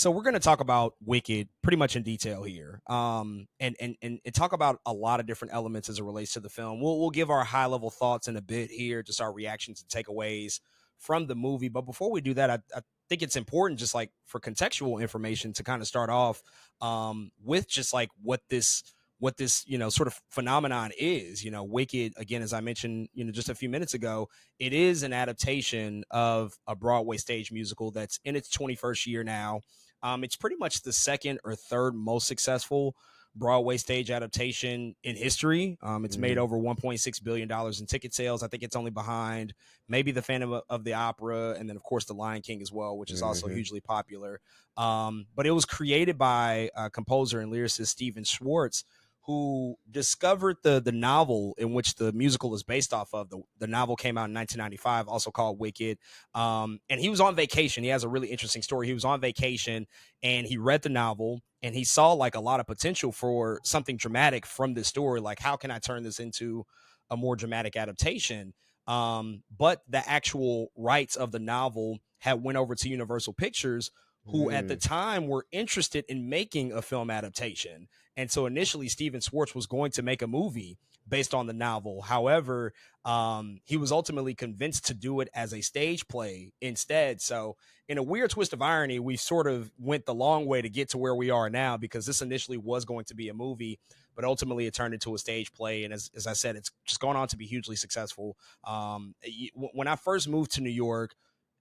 So we're going to talk about Wicked pretty much in detail here, and talk about a lot of different elements as it relates to the film. We'll give our high level thoughts in a bit here, just our reactions and takeaways from the movie. But before we do that, I think it's important, just like for contextual information, to kind of start off with just like what this sort of phenomenon is. Wicked, again, as I mentioned just a few minutes ago, it is an adaptation of a Broadway stage musical that's in its 21st year now. It's pretty much the second or third most successful Broadway stage adaptation in history. It's made over $1.6 billion in ticket sales. I think it's only behind maybe the Phantom of the Opera, and then of course the Lion King as well, which is also hugely popular. But it was created by composer and lyricist Stephen Schwartz, who discovered the novel in which the musical is based off of. The novel came out in 1995, also called Wicked. And he was on vacation. He has a really interesting story. He was on vacation and he read the novel and he saw like a lot of potential for something dramatic from this story. Like, how can I turn this into a more dramatic adaptation? But the actual rights of the novel had went over to Universal Pictures, who at the time were interested in making a film adaptation. And so initially Stephen Schwartz was going to make a movie based on the novel. However, he was ultimately convinced to do it as a stage play instead. So in a weird twist of irony, we sort of went the long way to get to where we are now, because this initially was going to be a movie, but ultimately it turned into a stage play. And as I said, it's just gone on to be hugely successful. When I first moved to New York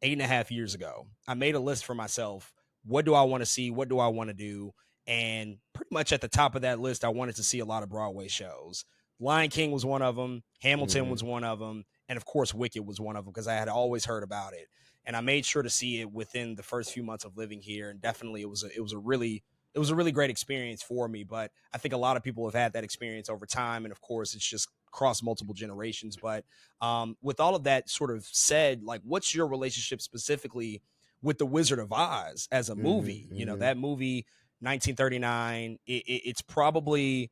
8.5 years ago, I made a list for myself. What do I want to see? What do I want to do? And pretty much at the top of that list, I wanted to see a lot of Broadway shows. Lion King was one of them. Hamilton was one of them. And of course, Wicked was one of them, because I had always heard about it. And I made sure to see it within the first few months of living here. And definitely it was a really great experience for me. But I think a lot of people have had that experience over time. And of course, it's just crossed multiple generations. But with all of that sort of said, like, what's your relationship specifically with The Wizard of Oz as a movie? That movie, 1939, it's probably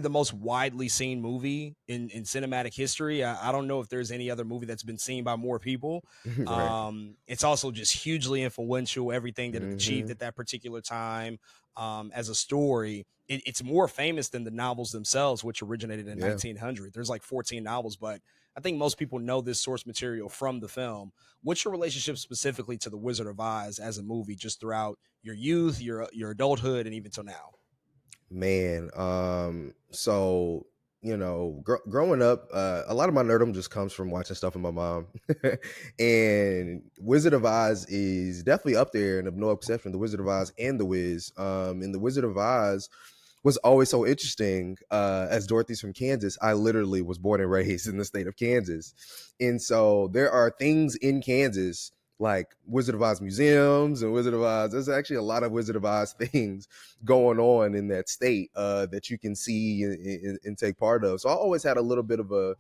the most widely seen movie in cinematic history. I don't know if there's any other movie that's been seen by more people. Right. It's also just hugely influential, everything that it achieved at that particular time. As a story, it's more famous than the novels themselves, which originated in 1900. There's like 14 novels, but I think most people know this source material from the film. What's your relationship specifically to The Wizard of Oz as a movie, just throughout your youth, your adulthood, and even till now? Man, so growing up, a lot of my nerdum just comes from watching stuff with my mom, and Wizard of Oz is definitely up there, and of no exception. The Wizard of Oz and the Wiz, and the Wizard of Oz was always so interesting. As Dorothy's from Kansas, I literally was born and raised in the state of Kansas, and so there are things in Kansas like Wizard of Oz museums and Wizard of Oz. There's actually a lot of Wizard of Oz things going on in that state that you can see and take part of. So I always had a little bit of a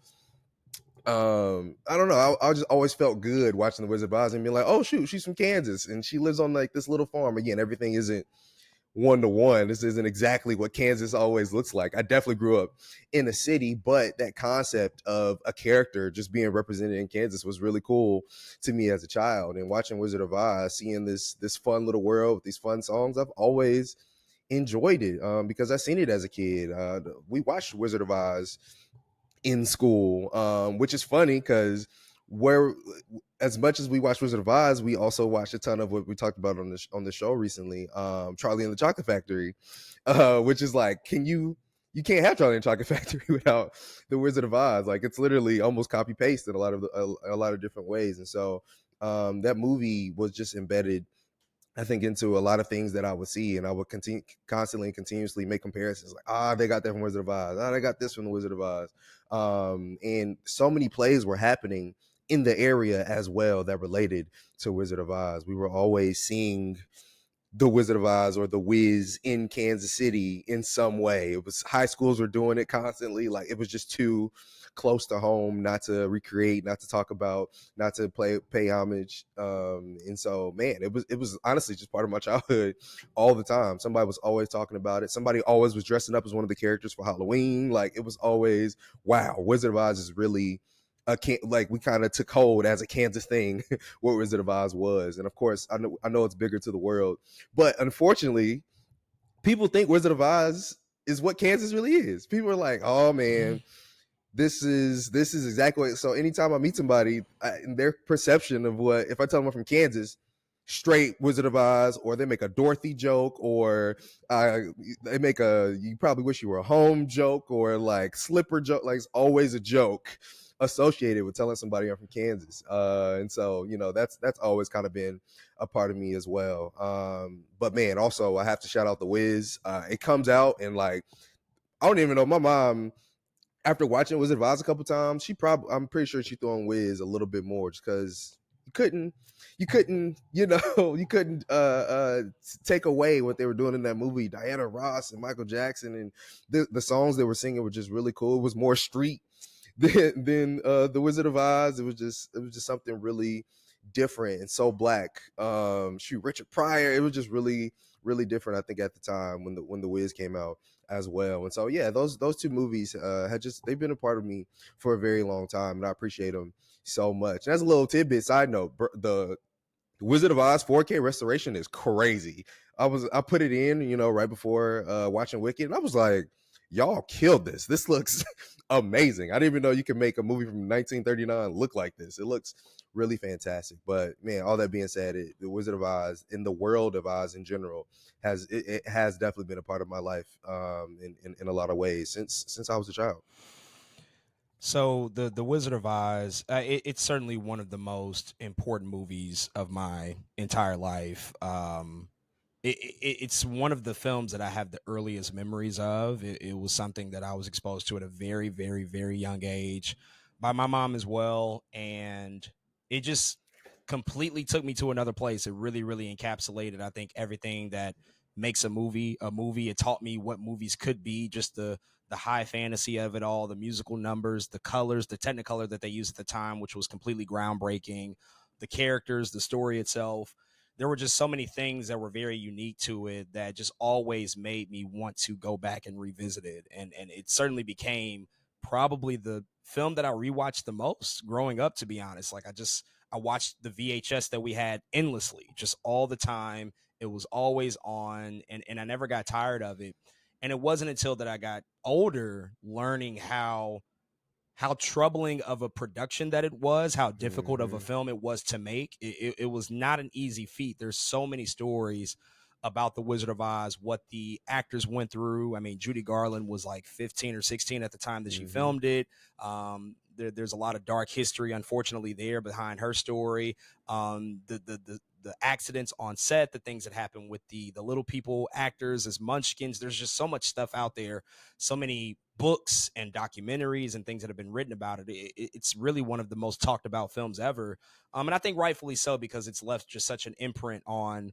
I don't know. I just always felt good watching the Wizard of Oz and being like, oh shoot, she's from Kansas and she lives on like this little farm. Again, everything isn't one to one. This isn't exactly what Kansas always looks like. I definitely grew up in a city, but that concept of a character just being represented in Kansas was really cool to me as a child. And watching Wizard of Oz, seeing this fun little world with these fun songs, I've always enjoyed it because I seen it as a kid. We watched Wizard of Oz in school, which is funny because where as much as we watch Wizard of Oz, we also watched a ton of what we talked about on the show recently, Charlie and the Chocolate Factory, which is like, you can't have Charlie and the Chocolate Factory without the Wizard of Oz. Like, it's literally almost copy paste in a lot of different ways, and so that movie was just embedded, I think, into a lot of things that I would see, and I would constantly and continuously make comparisons. Like, they got that from Wizard of Oz. They got this from the Wizard of Oz. And so many plays were happening in the area as well that related to Wizard of Oz. We were always seeing the Wizard of Oz or the Wiz in Kansas City in some way. It was high schools were doing it constantly. Like, it was just too close to home not to recreate, not to talk about, not to pay homage. And so, man, it was honestly just part of my childhood all the time. Somebody was always talking about it. Somebody always was dressing up as one of the characters for Halloween. Like, it was always, wow, Wizard of Oz is really like we kind of took hold as a Kansas thing what Wizard of Oz was. And of course, I know it's bigger to the world, but unfortunately, people think Wizard of Oz is what Kansas really is. People are like, "Oh man, this is exactly what." So anytime I meet somebody, in their perception of what, if I tell them I'm from Kansas, straight Wizard of Oz, or they make a Dorothy joke, or they make a "you probably wish you were home" joke, or like slipper joke. Like it's always a joke associated with telling somebody I'm from Kansas. And so that's always kind of been a part of me as well. But man, also I have to shout out The Wiz. It comes out and like I don't even know, my mom, after watching Wizard of Oz a couple times, I'm pretty sure she threw on Wiz a little bit more, just because you couldn't take away what they were doing in that movie. Diana Ross and Michael Jackson, and the songs they were singing were just really cool. It was more street than the Wizard of Oz. It was just something really different and so black. Shoot, Richard Pryor. It was just really really different, I think, at the time when the Wiz came out as well. And so yeah, those two movies they've been a part of me for a very long time, and I appreciate them so much. And as a little tidbit, side note, the Wizard of Oz 4K restoration is crazy. I put it in, right before watching Wicked, and I was like, y'all killed this. This looks amazing. I didn't even know you could make a movie from 1939 look like this. It looks really fantastic. But man, all that being said, the Wizard of Oz, in the world of Oz in general, it has definitely been a part of my life, in a lot of ways since I was a child. So the Wizard of Oz, it's certainly one of the most important movies of my entire life. It's one of the films that I have the earliest memories of. It was something that I was exposed to at a very, very, very young age by my mom as well, and it just completely took me to another place. It really, really encapsulated, I think, everything that makes a movie a movie. It taught me what movies could be, just the high fantasy of it all, the musical numbers, the colors, the technicolor that they used at the time, which was completely groundbreaking, the characters, the story itself. There were just so many things that were very unique to it that just always made me want to go back and revisit it. And it certainly became probably the film that I rewatched the most growing up, to be honest. Like I watched the VHS that we had endlessly, just all the time. It was always on, and I never got tired of it. And it wasn't until that I got older learning how troubling of a production that it was, how difficult of a Hmm. film it was to make. It was not an easy feat. There's so many stories about the Wizard of Oz, what the actors went through. I mean, Judy Garland was like 15 or 16 at the time that she Hmm. filmed it. There's a lot of dark history, unfortunately, there behind her story. The accidents on set, the things that happen with the little people actors as Munchkins. There's just so much stuff out there, so many books and documentaries and things that have been written about it. It's really one of the most talked about films ever, and I think rightfully so, because it's left just such an imprint on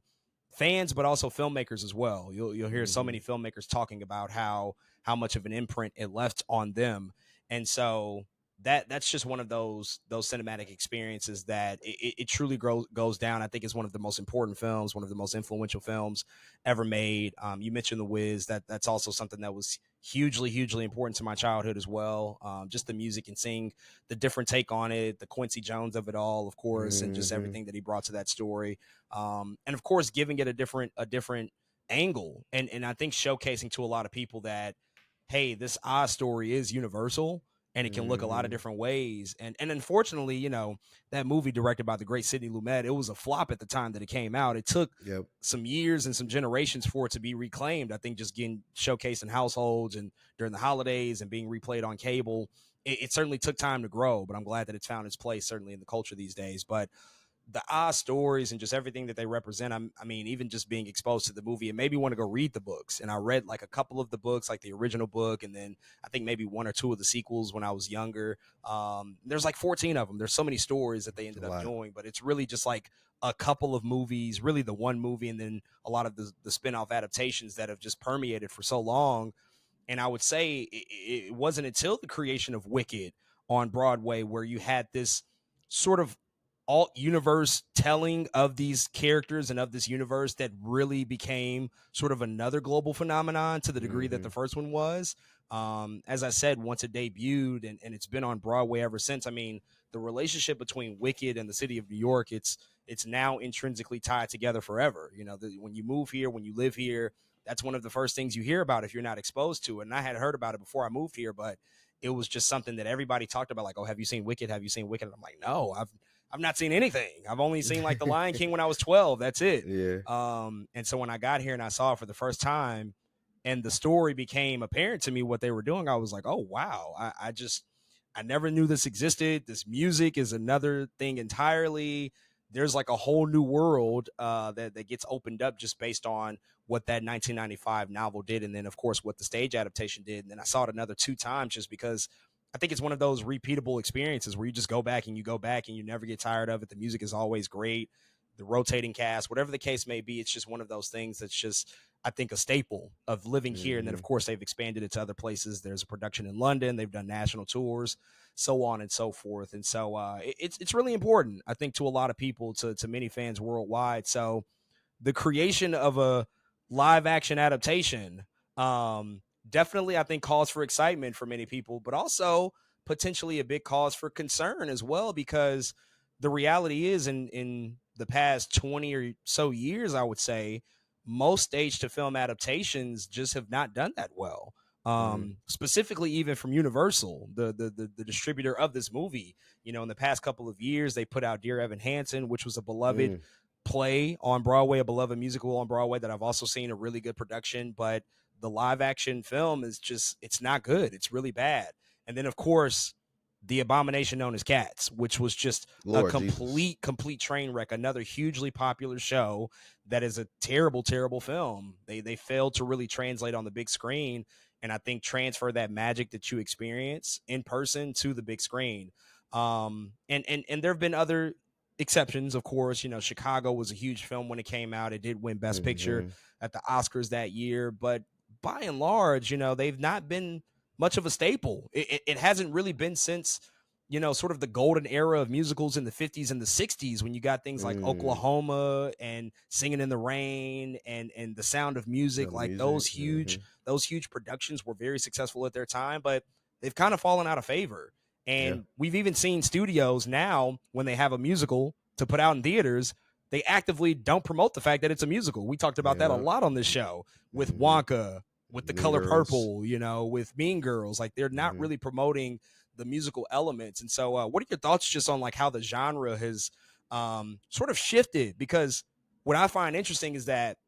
fans, but also filmmakers as well. You'll hear so many Hmm. filmmakers talking about how much of an imprint it left on them, and so that's just one of those cinematic experiences that it truly goes down. I think it's one of the most important films, one of the most influential films ever made. You mentioned The Wiz. That's also something that was hugely important to my childhood as well. Just the music and seeing the different take on it, the Quincy Jones of it all, of course, and just Hmm. everything that he brought to that story. And of course, giving it a different angle, and I think showcasing to a lot of people that, hey, this Oz story is universal and it can look a lot of Hmm. different ways. And unfortunately, that movie directed by the great Sidney Lumet, it was a flop at the time that it came out. It took Yep. some years and some generations for it to be reclaimed. I think just getting showcased in households and during the holidays and being replayed on cable, it certainly took time to grow, but I'm glad that it's found its place certainly in the culture these days. But the Oz stories and just everything that they represent. I mean, even just being exposed to the movie, and maybe want to go read the books. And I read like a couple of the books, like the original book, and then I think maybe one or two of the sequels when I was younger. There's like 14 of them. There's so many stories that they A ended up lot. doing, but it's really just like a couple of movies, really the one movie, and then a lot of the spin-off adaptations that have just permeated for so long. And I would say it wasn't until the creation of Wicked on Broadway where you had this sort of alt universe telling of these characters and of this universe that really became sort of another global phenomenon to the degree that the Hmm. first one was. As I said, once it debuted, and it's been on Broadway ever since. I mean, the relationship between Wicked and the city of New York, it's now intrinsically tied together forever. You know, when you move here, when you live here, that's one of the first things you hear about if you're not exposed to it. And I had heard about it before I moved here, but it was just something that everybody talked about. Like, oh, have you seen Wicked? Have you seen Wicked? And I'm like, no, I've not seen anything. I've only seen like The Lion King when I was 12. That's it. Yeah. And so when I got here and I saw it for the first time, and the story became apparent to me what they were doing, I was like, oh wow, I never knew this existed. This music is another thing entirely. There's like a whole new world that gets opened up just based on what that 1995 novel did, and then of course what the stage adaptation did. And then I saw it another two times just because I think it's one of those repeatable experiences where you just go back and you go back and you never get tired of it. The music is always great. The rotating cast, whatever the case may be, it's just one of those things that's just, I think, a staple of living here. And then, of Hmm. course, they've expanded it to other places. There's a production in London. They've done national tours, so on and so forth. And so it's really important, I think, to a lot of people, to many fans worldwide. So the creation of a live action adaptation um, definitely, I think, calls for excitement for many people, but also potentially a big cause for concern as well, because the reality is in the past 20 or so years, I would say, most stage to film adaptations just have not done that well. Hmm. Specifically, even from Universal, the distributor of this movie. You know, in the past couple of years, they put out Dear Evan Hansen, which was a beloved Mm. play on Broadway, a beloved musical on Broadway that I've also seen, a really good production, but the live action film is just, it's not good. It's really bad. And then of course, the abomination known as Cats, which was just a Lord Jesus. complete train wreck, another hugely popular show that is a terrible film. They failed to really translate on the big screen, and I think transfer that magic that you experience in person to the big screen. And there have been other exceptions, of course. You know, Chicago was a huge film when it came out. It did win Best Picture Hmm. at the Oscars that year, but by and large, you know, they've not been much of a staple. It hasn't really been since, you know, sort of the golden era of musicals in the 50s and the 60s, when you got things like Mm. Oklahoma and Singing in the Rain and The Sound of The Music. Like music. Hmm. those huge productions were very successful at their time, but they've kind of fallen out of favor. Yeah. And we've even seen studios now, when they have a musical to put out in theaters, they actively don't promote the fact that it's a musical. We talked about that a Yeah. lot on this show with Hmm. Wonka, with The Mean Color Girls. Purple, you know, with Mean Girls. Like, they're not Hmm. really promoting the musical elements. And so, what are your thoughts just on like how the genre has sort of shifted? Because what I find interesting is that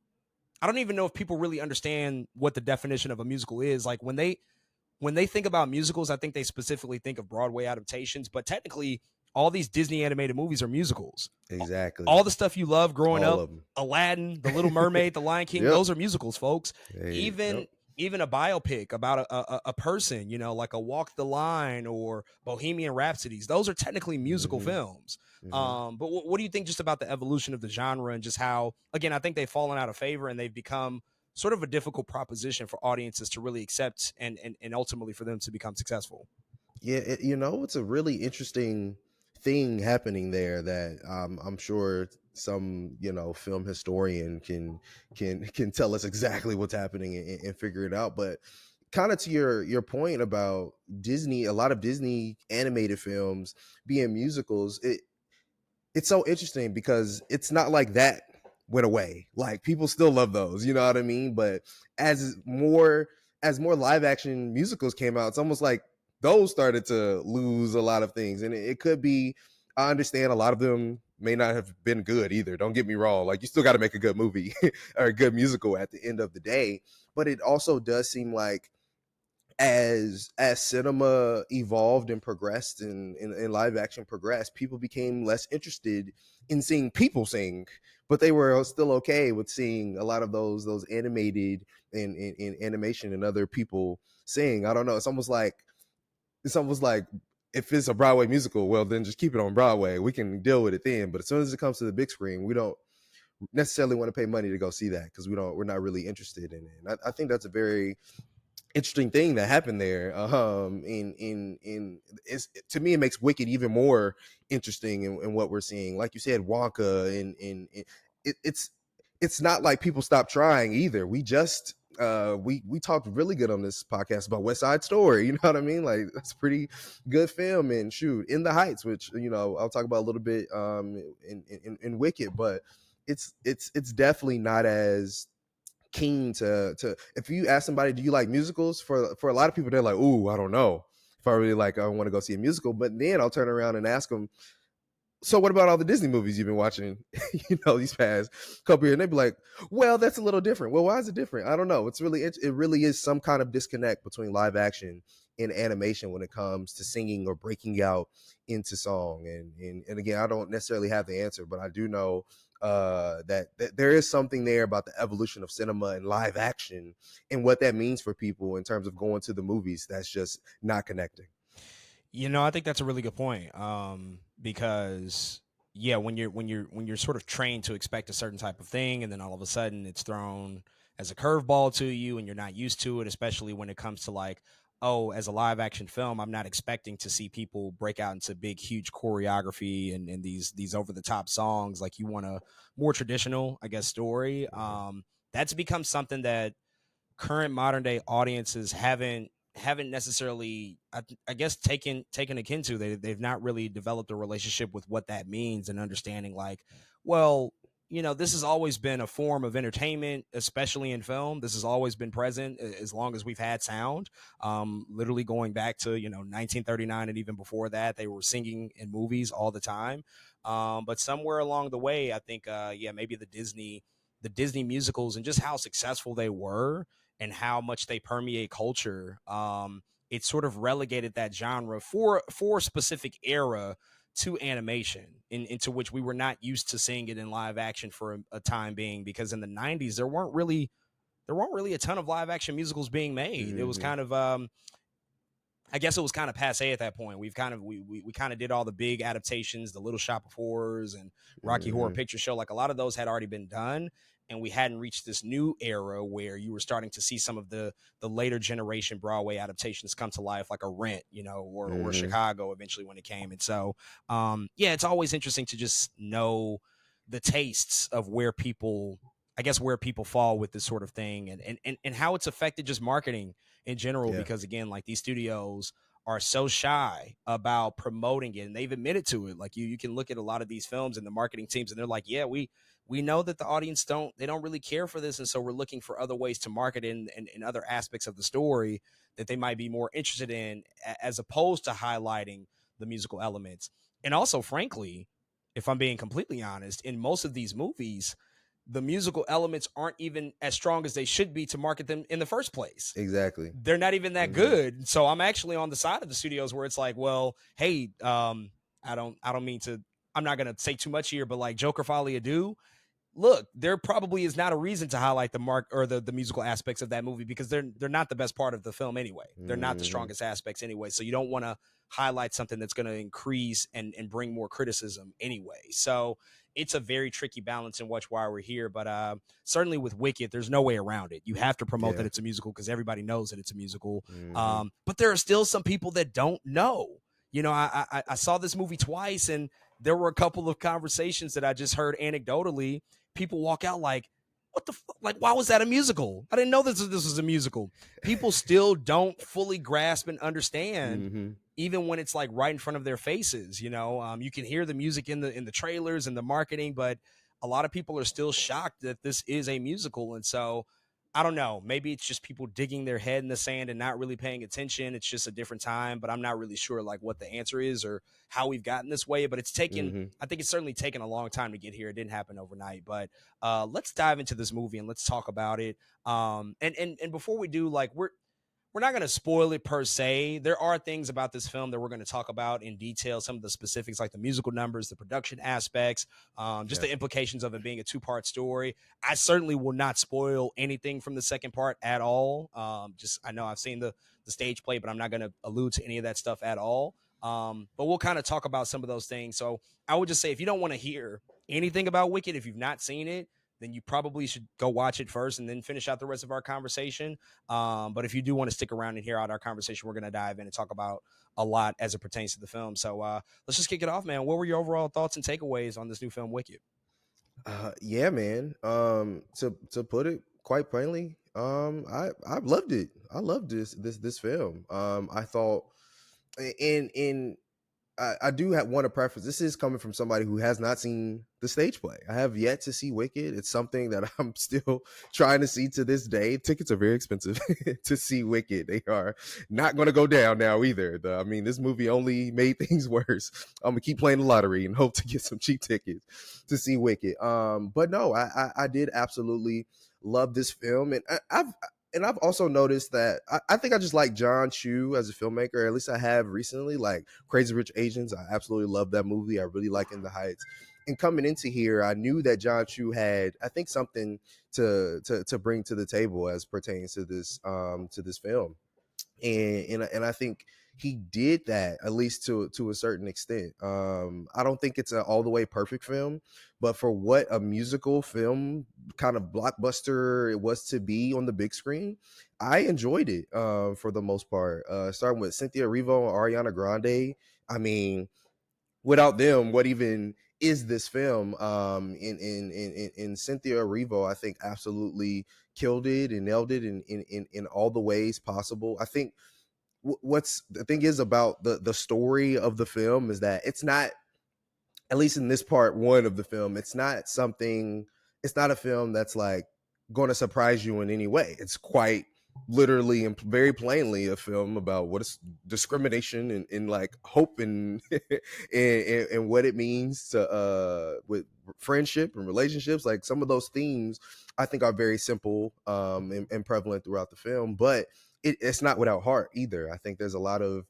I don't even know if people really understand what the definition of a musical is. Like, when they think about musicals, I think they specifically think of Broadway adaptations, but technically, all these Disney animated movies are musicals. Exactly. All the stuff you love growing All up, of them. Aladdin, The Little Mermaid, The Lion King, Yep. those are musicals, folks. Hey, Even yep. even a biopic about a person, you know, like a Walk the Line or Bohemian Rhapsodies, those are technically musical Hmm. films. Hmm. But what do you think just about the evolution of the genre and just how, again, I think they've fallen out of favor and they've become sort of a difficult proposition for audiences to really accept and ultimately for them to become successful. Yeah, it's a really interesting thing happening there that I'm sure some film historian can tell us exactly what's happening and figure it out. But kind of to your point about Disney, a lot of Disney animated films being musicals, it's so interesting because it's not like that went away. Like people still love those, you know what I mean? But as more as more live action musicals came out, it's almost like those started to lose a lot of things. And it could be, I understand a lot of them may not have been good either. Don't get me wrong. Like you still got to make a good movie or a good musical at the end of the day. But it also does seem like as cinema evolved and progressed and live action progressed, people became less interested in seeing people sing, but they were still okay with seeing a lot of those animated and animation and other people sing. I don't know. It's almost like if it's a Broadway musical, well then just keep it on Broadway. We can deal with it then. But as soon as it comes to the big screen, we don't necessarily want to pay money to go see that because we're not really interested in it. And I think that's a very interesting thing that happened there. In it's, to me, it makes Wicked even more interesting in what we're seeing. Like you said, Wonka, it's it's not like people stop trying either. We just we talked really good on this podcast about West Side Story. You know what I mean? Like, that's a pretty good film. And shoot, In the Heights, which, you know, I'll talk about a little bit in Wicked, but it's definitely not as keen to if you ask somebody, do you like musicals, for a lot of people, they're like, ooh, I don't know if I really like, I want to go see a musical. But then I'll turn around and ask them, so what about all the Disney movies you've been watching, you know, these past couple years? And they'd be like, well, that's a little different. Well, why is it different? I don't know. It really is some kind of disconnect between live action and animation when it comes to singing or breaking out into song. And again, I don't necessarily have the answer, but I do know that there is something there about the evolution of cinema and live action and what that means for people in terms of going to the movies that's just not connecting. You know, I think that's a really good point. Because yeah, when you're sort of trained to expect a certain type of thing, and then all of a sudden it's thrown as a curveball to you, and you're not used to it, especially when it comes to like, oh, as a live action film, I'm not expecting to see people break out into big, huge choreography and these over the top songs. Like, you want a more traditional, I guess, story. Mhm. That's become something that current modern day audiences haven't necessarily, I guess, taken akin to. They've not really developed a relationship with what that means and understanding, like, well, you know, this has always been a form of entertainment, especially in film. This has always been present as long as we've had sound. Literally going back to, you know, 1939, and even before that, they were singing in movies all the time. But somewhere along the way, I think, yeah, maybe the Disney musicals and just how successful they were and how much they permeate culture, it sort of relegated that genre for a specific era to animation, into which we were not used to seeing it in live action for a time being, because in the 90s there weren't really a ton of live action musicals being made. It was Mhm. kind of, I guess it was kind of passe at that point. We kind of did all the big adaptations, the Little Shop of Horrors and Rocky Horror Mhm. Picture Show. Like, a lot of those had already been done, and we hadn't reached this new era where you were starting to see some of the later generation Broadway adaptations come to life, like a Rent, you know, or Mhm. Chicago eventually when it came. And so, yeah, it's always interesting to just know the tastes of where people, I guess, where people fall with this sort of thing, and how it's affected just marketing in general. Yeah. Because again, like, these studios are so shy about promoting it, and they've admitted to it. Like, you can look at a lot of these films and the marketing teams, and they're like, yeah, we know that the audience don't really care for this, and so we're looking for other ways to market in other aspects of the story that they might be more interested in, as opposed to highlighting the musical elements. And also, frankly, if I'm being completely honest, in most of these movies, the musical elements aren't even as strong as they should be to market them in the first place. Exactly. They're not even that Mhm. good. So I'm actually on the side of the studios where it's like, well, hey, I don't mean to, I'm not gonna say too much here, but like Joker Folie Ado, look, there probably is not a reason to highlight the mark or the musical aspects of that movie, because they're not the best part of the film anyway. They're not the Mhm. strongest aspects anyway. So you don't want to highlight something that's going to increase and bring more criticism anyway. So it's a very tricky balance in which why we're here. But certainly with Wicked, there's no way around it. You have to promote that Yeah. it's a musical because everybody knows that it's a musical. Mhm. But there are still some people that don't know. You know, I saw this movie twice, and there were a couple of conversations that I just heard anecdotally. People walk out like, what the fuck? Like, why was that a musical? I didn't know this was a musical. People still don't fully grasp and understand, Mhm. even when it's like right in front of their faces. You know, you can hear the music in the trailers and the marketing, but a lot of people are still shocked that this is a musical. And so, I don't know. Maybe it's just people digging their head in the sand and not really paying attention. It's just a different time, but I'm not really sure like what the answer is or how we've gotten this way. But Mhm. I think it's certainly taken a long time to get here. It didn't happen overnight. But let's dive into this movie and let's talk about it. And before we do, like, we're not going to spoil it per se. There are things about this film that we're going to talk about in detail, some of the specifics, like the musical numbers, the production aspects, just Yeah. the implications of it being a two-part story. I certainly will not spoil anything from the second part at all. Just, I know I've seen the stage play, but I'm not going to allude to any of that stuff at all. But we'll kind of talk about some of those things. So I would just say, if you don't want to hear anything about Wicked, if you've not seen it, then you probably should go watch it first and then finish out the rest of our conversation. But if you do want to stick around and hear out our conversation, we're going to dive in and talk about a lot as it pertains to the film. So let's just kick it off, man. What were your overall thoughts and takeaways on this new film, Wicked? Yeah, man. To put it quite plainly, I loved it. I loved this film. I thought in I do want to preface. This is coming from somebody who has not seen the stage play. I have yet to see Wicked. It's something that I'm still trying to see to this day. Tickets are very expensive to see Wicked. They are not going to go down now either. I mean, this movie only made things worse. I'm gonna keep playing the lottery and hope to get some cheap tickets to see Wicked. But no, I did absolutely love this film, and I've also noticed that I think I just like John Chu as a filmmaker. At least I have recently. Like Crazy Rich Asians, I absolutely love that movie. I really like In the Heights. And coming into here, I knew that John Chu had, I think, something to bring to the table as pertains to this film, and I think he did that, at least to a certain extent. I don't think it's an all the way perfect film, but for what a musical film kind of blockbuster it was to be on the big screen, I enjoyed it for the most part. Starting with Cynthia Erivo and Ariana Grande, I mean, without them, what even is this film? In Cynthia Erivo, I think absolutely killed it and nailed it in all the ways possible. I think what's the thing is about the story of the film is that it's not, at least in this part one of the film, it's not a film that's like going to surprise you in any way. It's quite literally and very plainly a film about what is discrimination and like hope and, and what it means to with friendship and relationships. Like some of those themes I think are very simple and prevalent throughout the film, but it's not without heart either. I think there's a lot of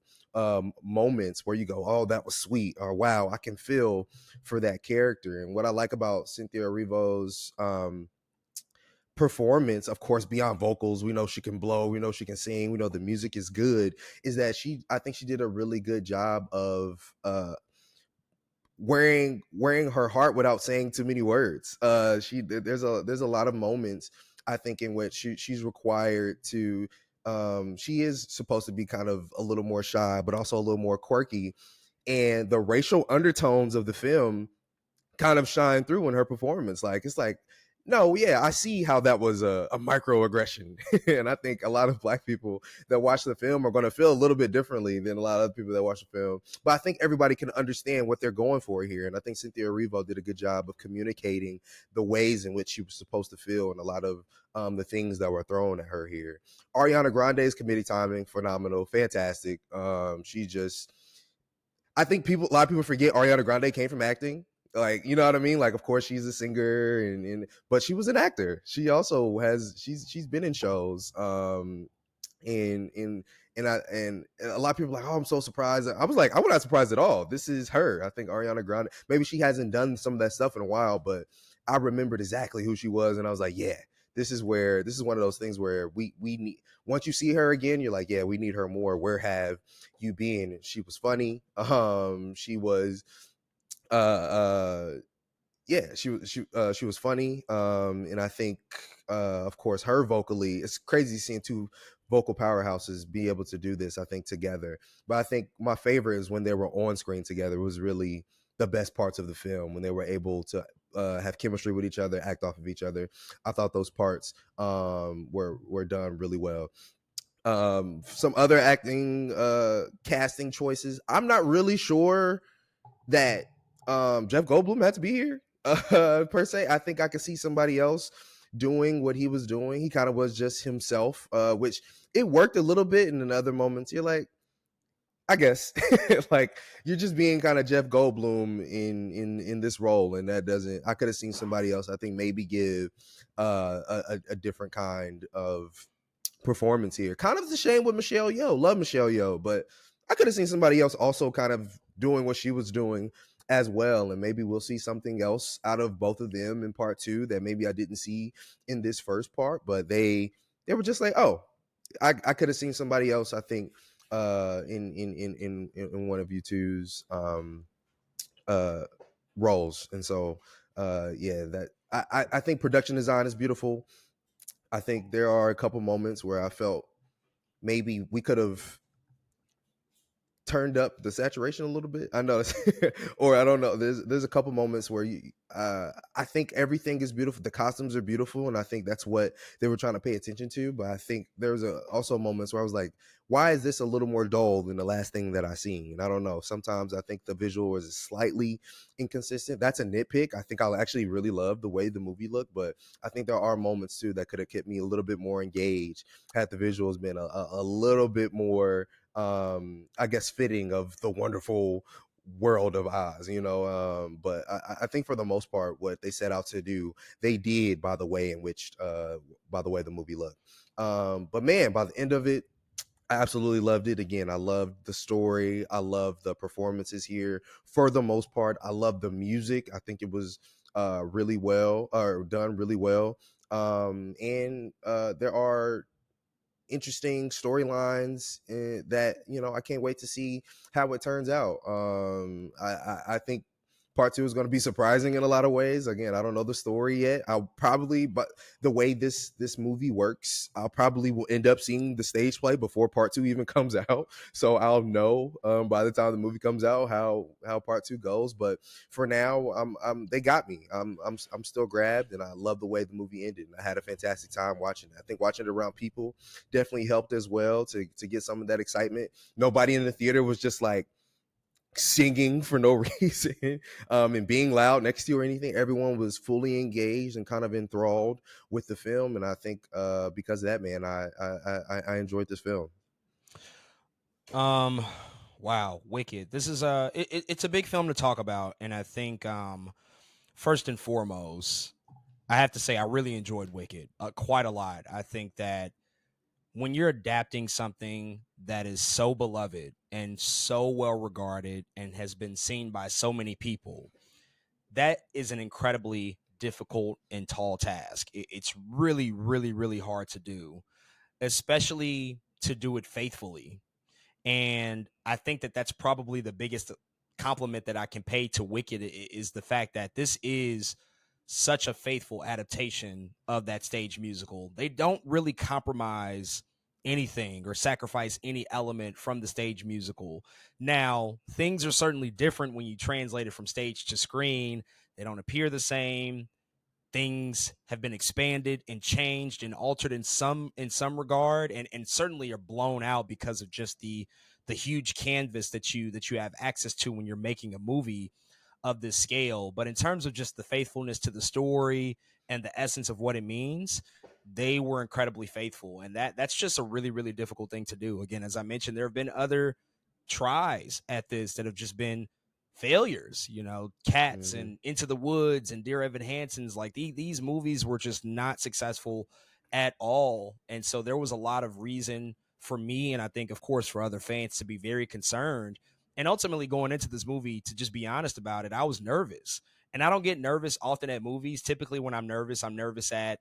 moments where you go, oh, that was sweet, or wow, I can feel for that character. And what I like about Cynthia Erivo's performance, of course, beyond vocals, we know she can blow, we know she can sing, we know the music is good, is that I think she did a really good job of wearing her heart without saying too many words. There's a lot of moments I think in which she's required to she is supposed to be kind of a little more shy but also a little more quirky, and the racial undertones of the film kind of shine through in her performance. Like it's like, no, yeah, I see how that was a microaggression, and I think a lot of Black people that watch the film are going to feel a little bit differently than a lot of other people that watch the film. But I think everybody can understand what they're going for here, and I think Cynthia Erivo did a good job of communicating the ways in which she was supposed to feel, and a lot of the things that were thrown at her here. Ariana Grande's comedic timing, phenomenal, fantastic. She just, I think a lot of people forget Ariana Grande came from acting. Like, you know what I mean? Like, of course, she's a singer, but she was an actor. She also she's been in shows. And and a lot of people are like, oh, I'm so surprised. I was like, I'm not surprised at all. This is her. I think Ariana Grande. Maybe she hasn't done some of that stuff in a while, but I remembered exactly who she was, and I was like, yeah, this is one of those things where we need. Once you see her again, you're like, yeah, we need her more. Where have you been? She was funny. She was uh yeah, she was funny. And I think of course her vocally, it's crazy seeing two vocal powerhouses be able to do this, I think, together. But I think my favorite is when they were on screen together. It was really the best parts of the film when they were able to have chemistry with each other, act off of each other. I thought those parts were done really well. Some other acting casting choices, I'm not really sure that Jeff Goldblum had to be here per se. I think I could see somebody else doing what he was doing. He kind of was just himself, which it worked a little bit. And in other moments, you're like, I guess, like you're just being kind of Jeff Goldblum in this role, and that doesn't. I could have seen somebody else, I think, maybe give a different kind of performance here. Kind of the shame with Michelle Yeoh. Love Michelle Yeoh, but I could have seen somebody else also kind of doing what she was doing as well. And maybe we'll see something else out of both of them in part two that maybe I didn't see in this first part. But they were just like, oh, I could have seen somebody else, I think, in one of you two's uh roles. And so yeah, that I think production design is beautiful. I think there are a couple moments where I felt maybe we could have turned up the saturation a little bit. I know, or I don't know. There's a couple moments where I think everything is beautiful. The costumes are beautiful, and I think that's what they were trying to pay attention to. But I think there's also moments where I was like, why is this a little more dull than the last thing that I seen? I don't know. Sometimes I think the visual is slightly inconsistent. That's a nitpick. I think I'll actually really love the way the movie looked, but I think there are moments too that could have kept me a little bit more engaged had the visuals been a little bit more I guess fitting of the wonderful world of Oz, but I think for the most part what they set out to do they did by the way in which by the way the movie looked. But man, by the end of it, I absolutely loved it. Again, I loved the story, I love the performances here for the most part. I love the music. I think it was really well or done really well. And there are interesting storylines that I can't wait to see how it turns out. I think part two is going to be surprising in a lot of ways. Again, I don't know the story yet. I'll probably, but the way this movie works, I'll probably will end up seeing the stage play before part two even comes out. So I'll know by the time the movie comes out how part two goes. But for now, they got me. I'm still grabbed, and I love the way the movie ended. I had a fantastic time watching it. I think watching it around people definitely helped as well to get some of that excitement. Nobody in the theater was just like singing for no reason and being loud next to you or anything. Everyone was fully engaged and kind of enthralled with the film, and I think because of that, man, I enjoyed this film. Um, wow, Wicked. This is it's a big film to talk about, and I think first and foremost, I have to say I really enjoyed Wicked quite a lot. I think that when you're adapting something that is so beloved and so well regarded and has been seen by so many people, that is an incredibly difficult and tall task. It's really, really, really hard to do, especially to do it faithfully. And I think that that's probably the biggest compliment that I can pay to Wicked is the fact that this is such a faithful adaptation of that stage musical. They don't really compromise anything or sacrifice any element from the stage musical. Now, things are certainly different when you translate it from stage to screen. They don't appear the same. Things have been expanded and changed and altered in some regard, and certainly are blown out because of just the huge canvas that you have access to when you're making a movie of this scale. But in terms of just the faithfulness to the story and the essence of what it means, they were incredibly faithful, and that's just a really, really difficult thing to do. Again, as I mentioned, there have been other tries at this that have just been failures. Cats Mm-hmm. and Into the Woods and Dear Evan Hansen's, like these movies were just not successful at all. And so there was a lot of reason for me, and I think of course for other fans, to be very concerned. And ultimately going into this movie, to just be honest about it, I was nervous. And I don't get nervous often at movies. Typically when I'm nervous at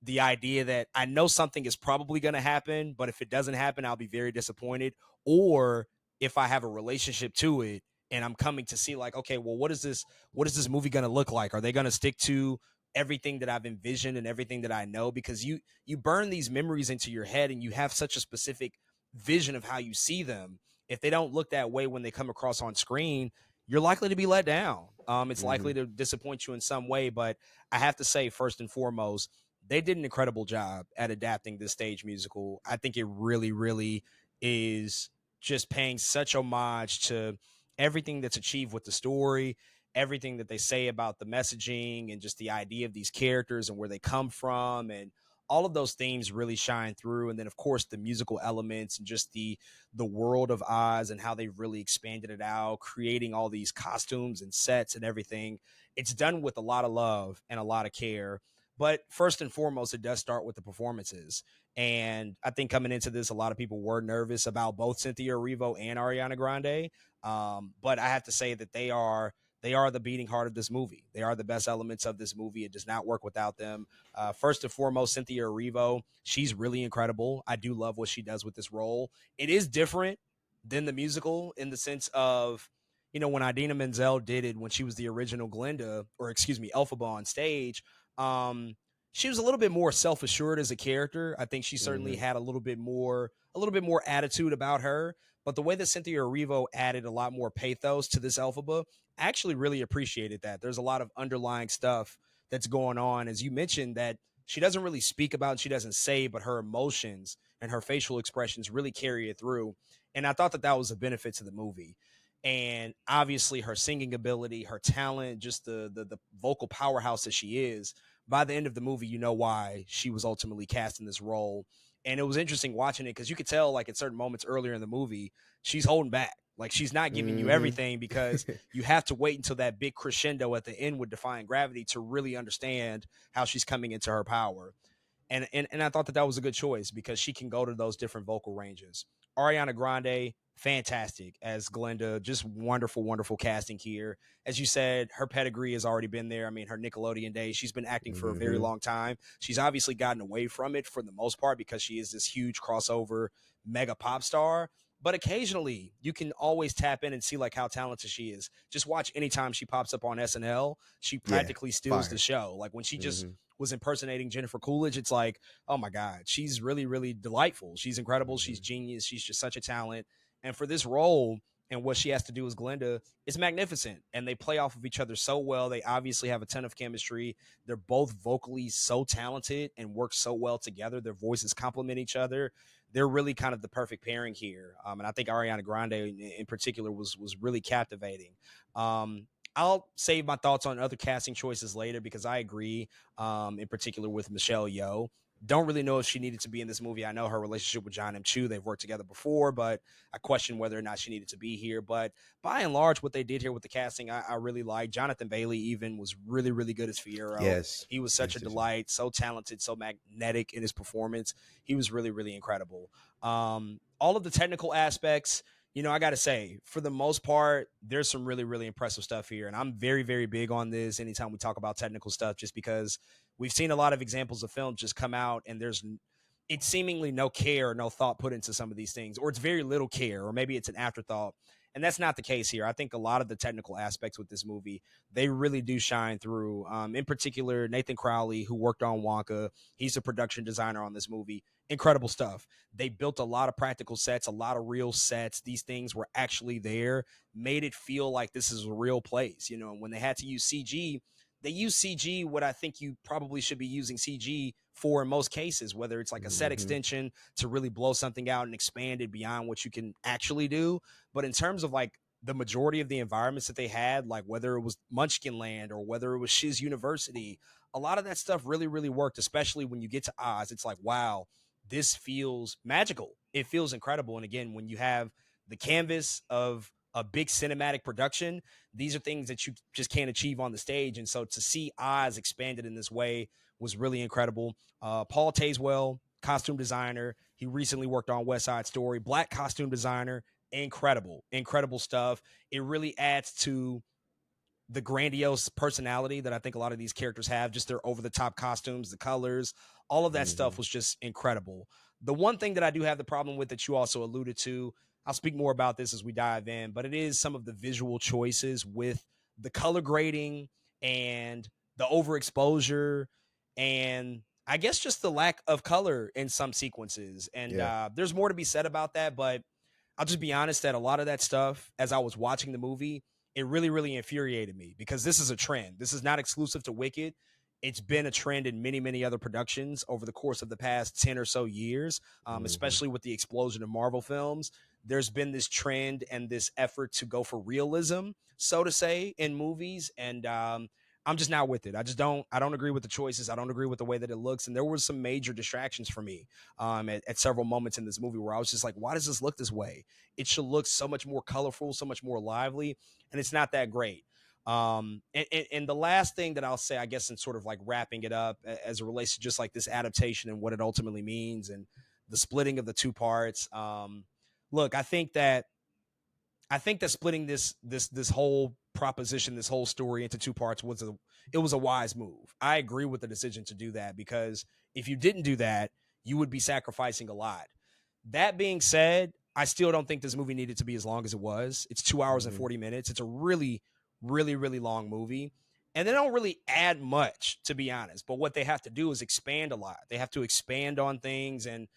the idea that I know something is probably going to happen, but if it doesn't happen, I'll be very disappointed. Or if I have a relationship to it and I'm coming to see, like, okay, well, what is this movie going to look like? Are they going to stick to everything that I've envisioned and everything that I know? Because you burn these memories into your head and you have such a specific vision of how you see them. If they don't look that way when they come across on screen, you're likely to be let down. It's Mm-hmm. likely to disappoint you in some way. But I have to say, first and foremost, they did an incredible job at adapting this stage musical. I think it really, really is just paying such homage to everything that's achieved with the story, everything that they say about the messaging and just the idea of these characters and where they come from, and all of those themes really shine through. And then of course the musical elements and just the world of Oz and how they've really expanded it out, creating all these costumes and sets and everything. It's done with a lot of love and a lot of care. But first and foremost, it does start with the performances. And I think coming into this, a lot of people were nervous about both Cynthia Erivo and Ariana Grande. But I have to say that they are the beating heart of this movie. They are the best elements of this movie. It does not work without them. First and foremost, Cynthia Erivo, she's really incredible. I do love what she does with this role. It is different than the musical in the sense of when Idina Menzel did it when she was the original Glinda, or excuse me, Elphaba on stage, um, she was a little bit more self assured as a character. I think she certainly Hmm. had a little bit more attitude about her. But the way that Cynthia Erivo added a lot more pathos to this Elphaba, I actually really appreciated that. There's a lot of underlying stuff that's going on, as you mentioned, that she doesn't really speak about, she doesn't say, but her emotions and her facial expressions really carry it through. And I thought that that was a benefit to the movie. And obviously, her singing ability, her talent, just the vocal powerhouse that she is. By the end of the movie, you know why she was ultimately cast in this role. And it was interesting watching it because you could tell, like, at certain moments earlier in the movie, she's holding back. Like, she's not giving you Hmm. everything because you have to wait until that big crescendo at the end with Defying Gravity to really understand how she's coming into her power. And I thought that that was a good choice because she can go to those different vocal ranges. Ariana Grande, fantastic as Glinda, just wonderful, wonderful casting here. As you said, her pedigree has already been there. I mean, her Nickelodeon days, she's been acting for a very Hmm. long time. She's obviously gotten away from it for the most part because she is this huge crossover mega pop star. But occasionally, you can always tap in and see like how talented she is. Just watch anytime she pops up on SNL, she Yeah, practically steals the fire. show. Like when she just Hmm. was impersonating Jennifer Coolidge, it's like, oh my God, she's really, really delightful. She's incredible. She's Hmm. genius. She's just such a talent. And for this role and what she has to do as Glinda is magnificent. And they play off of each other so well. They obviously have a ton of chemistry. They're both vocally so talented and work so well together. Their voices complement each other. They're really kind of the perfect pairing here. And I think Ariana Grande in particular was really captivating. Um, I'll save my thoughts on other casting choices later because I agree, in particular with Michelle Yeoh. Don't really know if she needed to be in this movie. I know her relationship with John M. Chu, they've worked together before, but I question whether or not she needed to be here. But by and large, what they did here with the casting, I really like. Jonathan Bailey even was really, really good as Fiero. Yes. He was such a Yes. Yes. Yes. delight, so talented, so magnetic in his performance. He was really, really incredible. All of the technical aspects, I got to say, for the most part, there's some really, really impressive stuff here. And I'm very, very big on this anytime we talk about technical stuff, just because we've seen a lot of examples of films just come out and it's seemingly no care or no thought put into some of these things, or it's very little care, or maybe it's an afterthought. And that's not the case here. I think a lot of the technical aspects with this movie, they really do shine through. In particular, Nathan Crowley, who worked on Wonka, he's a production designer on this movie. Incredible stuff. They built a lot of practical sets, a lot of real sets. These things were actually there, made it feel like this is a real place. When they had to use CG, they use CG what I think you probably should be using CG for in most cases, whether it's like a set Hmm. extension to really blow something out and expand it beyond what you can actually do. But in terms of like the majority of the environments that they had, like whether it was Munchkin Land or whether it was Shiz University, a lot of that stuff really, really worked, especially when you get to Oz. It's like, wow, this feels magical. It feels incredible. And again, when you have the canvas of a big cinematic production, these are things that you just can't achieve on the stage. And so to see Oz expanded in this way was really incredible. Paul Tazewell, costume designer. He recently worked on West Side Story. Black costume designer. Incredible, incredible stuff. It really adds to the grandiose personality that I think a lot of these characters have, just their over the top costumes, the colors, all of that stuff Hmm. was just incredible. The one thing that I do have the problem with that you also alluded to, I'll speak more about this as we dive in, but it is some of the visual choices with the color grading and the overexposure and I guess just the lack of color in some sequences. And Yeah. there's more to be said about that, but I'll just be honest that a lot of that stuff, as I was watching the movie, it really, really infuriated me because this is a trend. This is not exclusive to Wicked. It's been a trend in many, many other productions over the course of the past 10 or so years, Hmm. especially with the explosion of Marvel films. There's been this trend and this effort to go for realism, so to say, in movies. And I'm just not with it. I don't agree with the choices. I don't agree with the way that it looks. And there were some major distractions for me at several moments in this movie where I was just like, why does this look this way? It should look so much more colorful, so much more lively, and it's not that great. And the last thing that I'll say, I guess, in sort of like wrapping it up as it relates to just like this adaptation and what it ultimately means and the splitting of the two parts. Look, I think that splitting this whole proposition, this whole story into two parts was a wise move. I agree with the decision to do that because if you didn't do that, you would be sacrificing a lot. That being said, I still don't think this movie needed to be as long as it was. It's 2 hours and Mm-hmm. 40 minutes. It's a really, really, really long movie. And they don't really add much, to be honest. But what they have to do is expand a lot. They have to expand on things. And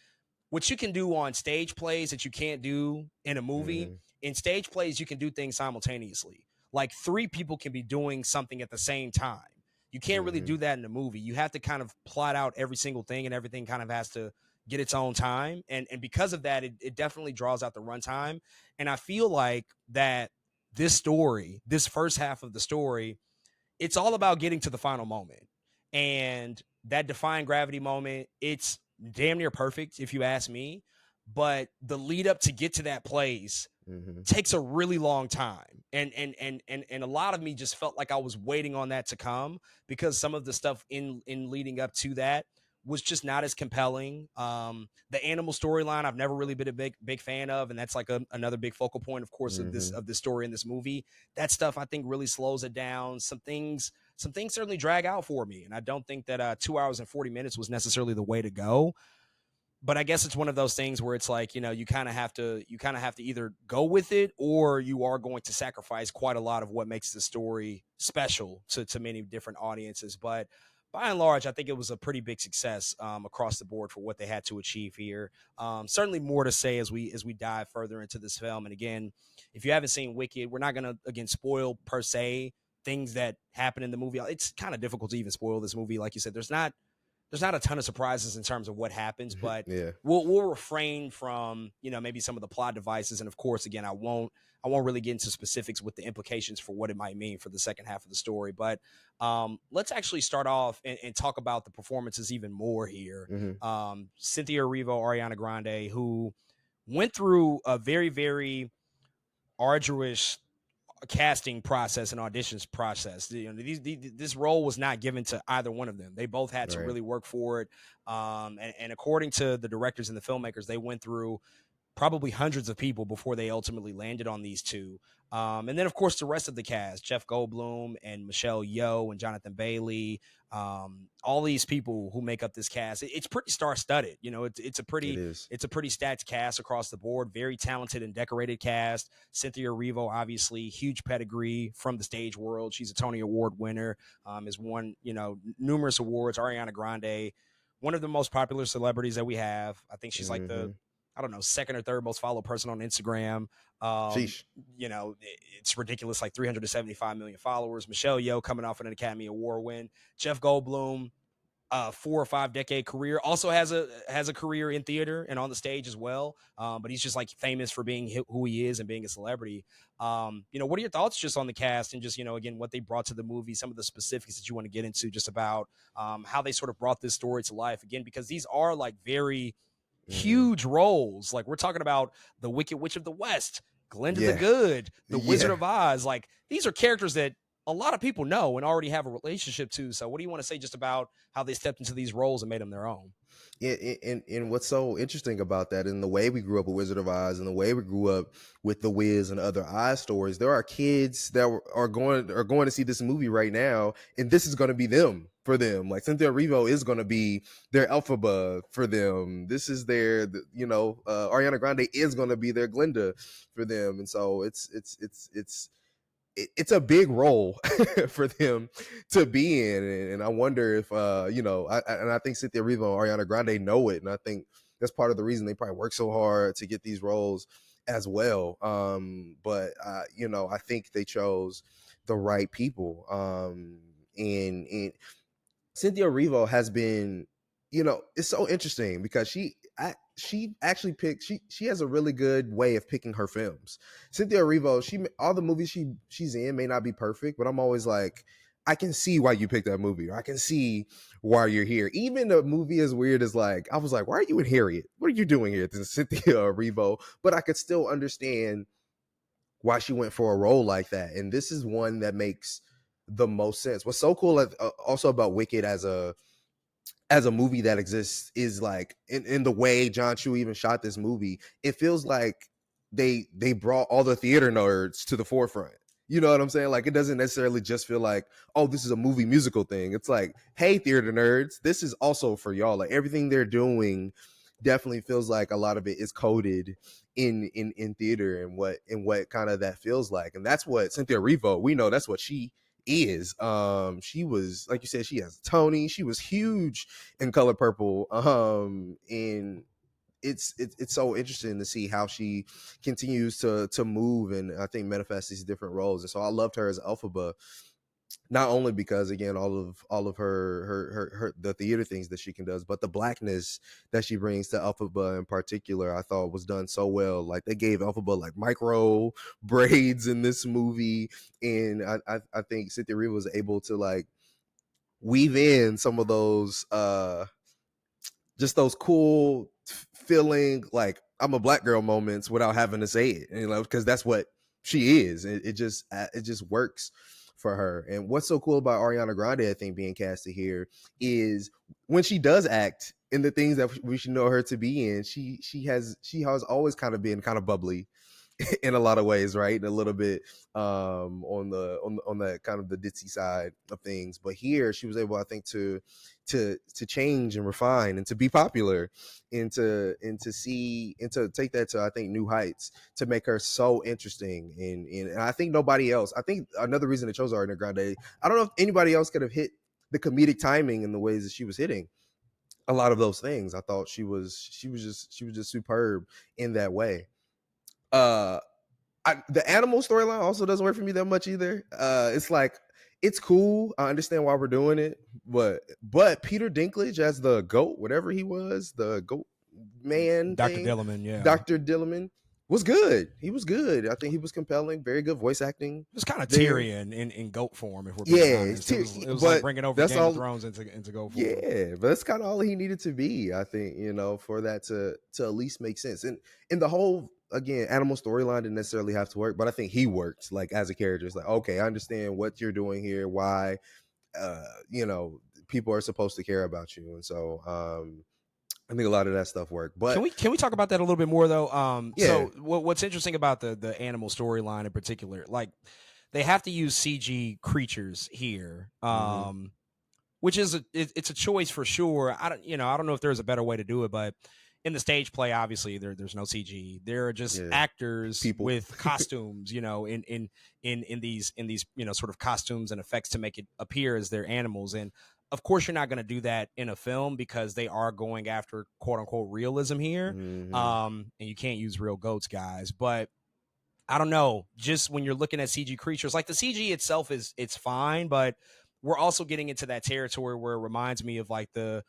what you can do on stage plays that you can't do in a movie, Mm-hmm. in stage plays, you can do things simultaneously. Like three people can be doing something at the same time. You can't really Mm-hmm. do that in a movie. You have to kind of plot out every single thing, and everything kind of has to get its own time. And because of that, it definitely draws out the runtime. And I feel like that this story, this first half of the story, it's all about getting to the final moment. And that defying gravity moment, it's damn near perfect if you ask me. But the lead up to get to that place Mm-hmm. takes a really long time. And a lot of me just felt like I was waiting on that to come, because some of the stuff in leading up to that was just not as compelling. The animal storyline I've never really been a big fan of, and that's like another big focal point, of course, of Mm-hmm. this story in this movie. That stuff I think really slows it down. Some things certainly drag out for me, and I don't think that 2 hours and 40 minutes was necessarily the way to go. But I guess it's one of those things where it's like, you kind of have to either go with it, or you are going to sacrifice quite a lot of what makes the story special to many different audiences. But by and large, I think it was a pretty big success across the board for what they had to achieve here. Certainly more to say as we dive further into this film. And again, if you haven't seen Wicked, we're not going to again spoil per se things that happen in the movie. It's kind of difficult to even spoil this movie. Like you said, there's not a ton of surprises in terms of what happens, but Yeah. we'll refrain from maybe some of the plot devices. And of course, again, I won't really get into specifics with the implications for what it might mean for the second half of the story. But let's actually start off and talk about the performances even more here. Mm-hmm. Cynthia Erivo, Ariana Grande, who went through a very, very arduous casting process and auditions process. This role was not given to either one of them. They both had to Right. really work for it. And according to the directors and the filmmakers, they went through probably hundreds of people before they ultimately landed on these two. And then, of course, the rest of the cast, Jeff Goldblum and Michelle Yeoh and Jonathan Bailey, all these people who make up this cast. It's pretty star-studded. It's a It pretty is. it's a pretty stacked cast across the board. Very talented and decorated cast. Cynthia Erivo, obviously, huge pedigree from the stage world. She's a Tony Award winner. Has won numerous awards. Ariana Grande, one of the most popular celebrities that we have. I think she's like the Mm-hmm. I don't know, second or third most followed person on Instagram. Um, Sheesh. it's ridiculous, like 375 million followers. Michelle Yeoh coming off an Academy Award win. Jeff Goldblum, 4 or 5 decade career, also has a career in theater and on the stage as well. But he's just like famous for being who he is and being a celebrity. What are your thoughts just on the cast and just again what they brought to the movie, some of the specifics that you want to get into, just about how they sort of brought this story to life again, because these are like very Mm-hmm. huge roles. Like we're talking about the Wicked Witch of the West, Glinda the Yeah. Good, the Wizard Yeah. of Oz. Like these are characters that a lot of people know and already have a relationship to. So what do you want to say just about how they stepped into these roles and made them their own? And what's so interesting about that, in the way we grew up with Wizard of Oz and the way we grew up with The Wiz and other Oz stories, there are kids that are going to see this movie right now, and this is going to be them for them. Like Cynthia Erivo is going to be their Elphaba for them. This is Ariana Grande is going to be their Glinda for them, and so it's a big role for them to be in, and I wonder if I think Cynthia Erivo and Ariana Grande know it, and I think that's part of the reason they probably work so hard to get these roles as well. But I think they chose the right people. And Cynthia Erivo has been, it's so interesting because she actually picked she has a really good way of picking her films. Cynthia Erivo, all the movies she's in may not be perfect, but I'm always like, I can see why you picked that movie, or I can see why you're here. Even a movie as weird as, like, I was like, why are you in Harriet? What are you doing here? This is Cynthia Erivo, but I could still understand why she went for a role like that. And this is one that makes the most sense. What's so cool also about Wicked as a movie that exists is, like, in the way John Chu even shot this movie, it feels like they brought all the theater nerds to the forefront. You know what I'm saying? Like, it doesn't necessarily just feel like, oh, this is a movie musical thing. It's like, hey, theater nerds, this is also for y'all. Like, everything they're doing definitely feels like a lot of it is coded in theater, and what kind of that feels like. And that's what Cynthia Erivo, we know that's what she is. She was, like you said, she has Tony. She was huge in Color Purple. And it's so interesting to see how she continues to move, and I think manifest these different roles. And so I loved her as Elphaba, not only because, again, all of her the theater things that she can does, but the blackness that she brings to Elphaba in particular, I thought was done so well. Like, they gave Elphaba like micro braids in this movie, and I think Cynthia Erivo was able to like weave in some of those just those cool feeling like I'm a black girl moments without having to say it, because that's what she is. It just works for her. And what's so cool about Ariana Grande, I think, being casted here is when she does act in the things that we should know her to be in, she has always kind of been kind of bubbly in a lot of ways, right? And a little bit on the kind of the ditzy side of things. But here she was able, I think, to change and refine and to be popular, and to see and to take that to, I think, new heights, to make her so interesting. And I think nobody else, I think another reason they chose Ariana Grande, I don't know if anybody else could have hit the comedic timing in the ways that she was hitting a lot of those things. I thought she was just superb in that way. The animal storyline also doesn't work for me that much either. It's like, it's cool, I understand why we're doing it, but Peter Dinklage as the goat, whatever he was, the goat man Dr. thing, Dillerman, yeah. Dr. Dillerman was good. He was good. I think he was compelling, very good voice acting. It was kind of there. Tyrion in goat form, if we're being honest. It was like bringing over Game of Thrones into goat form. Yeah, but that's kind of all he needed to be, I think, for that to at least make sense. And the whole, again, animal storyline didn't necessarily have to work, but I think he worked like as a character. It's like, okay, I understand what you're doing here, why people are supposed to care about you. And so I think a lot of that stuff worked. But can we talk about that a little bit more though? Yeah. So what's interesting about the animal storyline in particular, like, they have to use CG creatures here, which is it's a choice for sure. I don't know if there's a better way to do it, but in the stage play, obviously there's no CG. There are just actors with costumes, in these sort of costumes and effects to make it appear as they're animals. And of course, you're not going to do that in a film because they are going after quote unquote realism here. And you can't use real goats, guys. But I don't know, just when you're looking at CG creatures, like the CG itself it's fine, but we're also getting into that territory where it reminds me of like the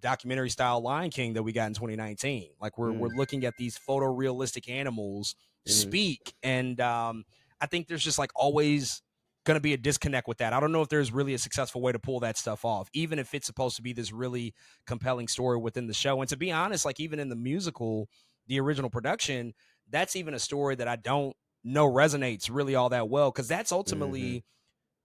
documentary style Lion King that we got in 2019. Like we're looking at these photorealistic animals speak, and I think there's just like always going to be a disconnect with that. I don't know if there's really a successful way to pull that stuff off, even if it's supposed to be this really compelling story within the show. And to be honest, like even in the musical, the original production, that's even a story that I don't know resonates really all that well, because that's ultimately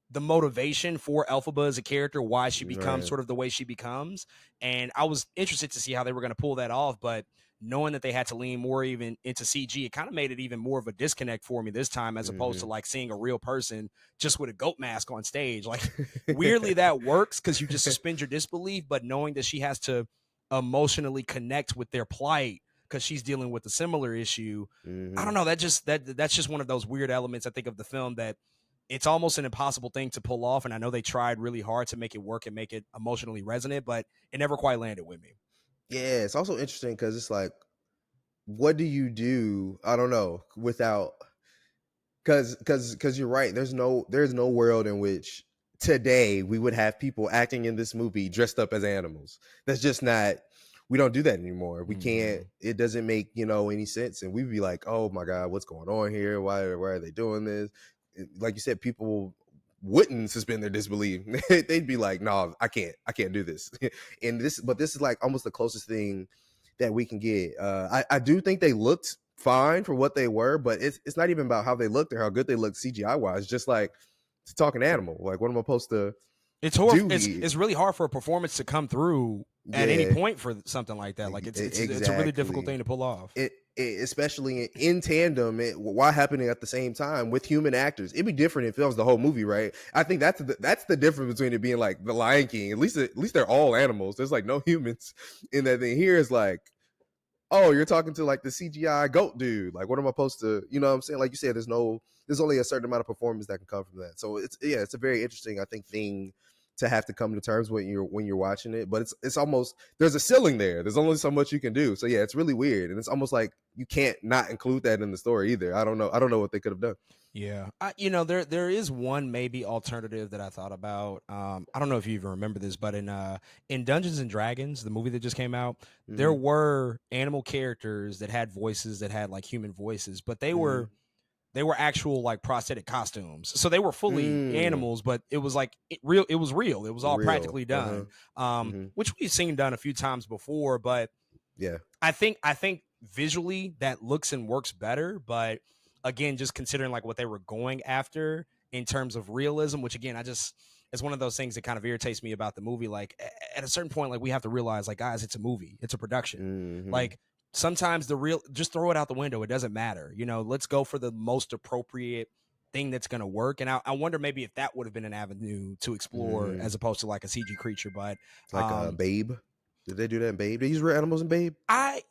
the motivation for Elphaba as a character, why she becomes sort of the way she becomes. And I was interested to see how they were going to pull that off, but knowing that they had to lean more even into CG, it kind of made it even more of a disconnect for me this time, as opposed to like seeing a real person just with a goat mask on stage. Like weirdly that works because you just suspend your disbelief, but knowing that she has to emotionally connect with their plight because she's dealing with a similar issue. I don't know. That's just one of those weird elements, I think, of the film that it's almost an impossible thing to pull off. And I know they tried really hard to make it work and make it emotionally resonant, but it never quite landed with me. Yeah, it's also interesting because it's like, what do you do? I don't know, without, because you're right. There's no world in which today we would have people acting in this movie dressed up as animals. That's just not. We don't do that anymore. We can't. It doesn't make any sense. And we'd be like, oh my god, what's going on here? Why are they doing this? Like you said, people wouldn't suspend their disbelief. They'd be like, no, I can't do this. But this is like almost the closest thing that we can get. I do think they looked fine for what they were, but it's not even about how they looked or how good they looked CGI wise. Just like, it's a talking animal. Like, what am I supposed to? It's horrible. It's really hard for a performance to come through at any point for something like that. Like it's a really difficult thing to pull off. especially in tandem, while happening at the same time with human actors. It'd be different if it was the whole movie, right? I think that's the difference between it being like the Lion King. At least they're all animals. There's like no humans in that thing. Here is like, oh, you're talking to like the CGI goat dude. Like, what am I supposed to, you know what I'm saying? Like you said, there's only a certain amount of performance that can come from that. So it's a very interesting, I think, thing to have to come to terms when you're watching it. But it's almost, there's a ceiling there. There's only so much you can do. So yeah, it's really weird. And it's almost like you can't not include that in the story either. I don't know what they could have done. Yeah, there is one maybe alternative that I thought about. I don't know if you even remember this, but in Dungeons and Dragons, the movie that just came out, there Mm-hmm. were animal characters that had voices that had like human voices, but Mm-hmm. they were actual like prosthetic costumes, so they were fully Mm. animals, but it was like real. It was real. It was all Real. practically Uh-huh. done, Mm-hmm. which we've seen done a few times before, but Yeah. I think visually that looks and works better, but again, just considering like what they were going after in terms of realism, which again, I just it's one of those things that kind of irritates me about the movie. Like at a certain point, like we have to realize, like guys, it's a movie, it's a production. Mm-hmm. Like sometimes the real, just throw it out the window. It doesn't matter. Let's go for the most appropriate thing that's going to work. And I wonder maybe if that would have been an avenue to explore Mm-hmm. as opposed to like a CG creature. But Like Babe. Did they do that in Babe? They use real animals in Babe? I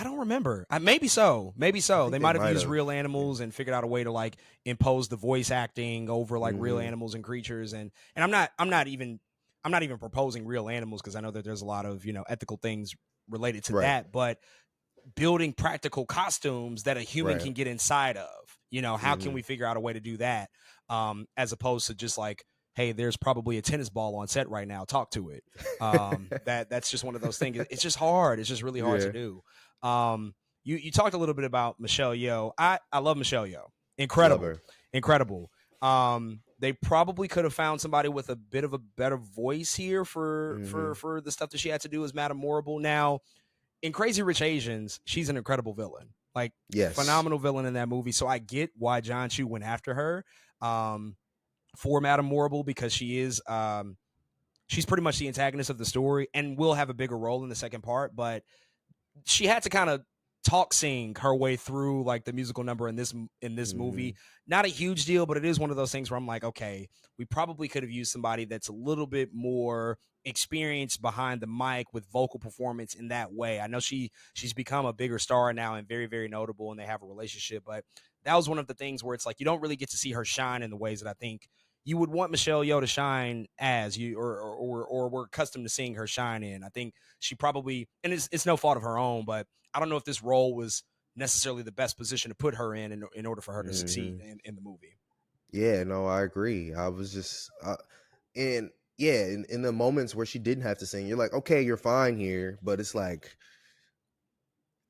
don't remember. Maybe so. Maybe I so. think They they might have might used have. real Yeah. animals and figured out a way to like impose the voice acting over like real Mm-hmm. animals and creatures. And I'm not even proposing real animals because I know that there's a lot of ethical things related to Right. that. But building practical costumes that a human Right. can get inside of. How can Mm-hmm. we figure out a way to do that? As opposed to just like, hey, there's probably a tennis ball on set right now. Talk to it. That's just one of those things. It's just hard. It's just really hard to Yeah. do. You talked a little bit about Michelle Yeoh. I love Michelle Yeoh. Love Incredible, her. incredible. They probably could have found somebody with a bit of a better voice here for Mm-hmm. for the stuff that she had to do as Madame Morrible. Now, in Crazy Rich Asians, she's an incredible villain, like Yes. phenomenal villain in that movie. So I get why John Chu went after her for Madame Morrible because she's pretty much the antagonist of the story and will have a bigger role in the second part. But she had to kind of talk sing her way through like the musical number in this Mm-hmm. movie. Not a huge deal, but it is one of those things where I'm like, okay, we probably could have used somebody that's a little bit more experienced behind the mic with vocal performance in that way. I know she's become a bigger star now and very, very notable, and they have a relationship, but that was one of the things where it's like you don't really get to see her shine in the ways that I think you would want Michelle Yeoh to shine as you or we're accustomed to seeing her shine in. I think she probably, and it's no fault of her own, but I don't know if this role was necessarily the best position to put her in order for her to succeed Mm-hmm. in the movie. Yeah, no, I agree. I was just and yeah, in the moments where she didn't have to sing, you're like, okay, you're fine here, but it's like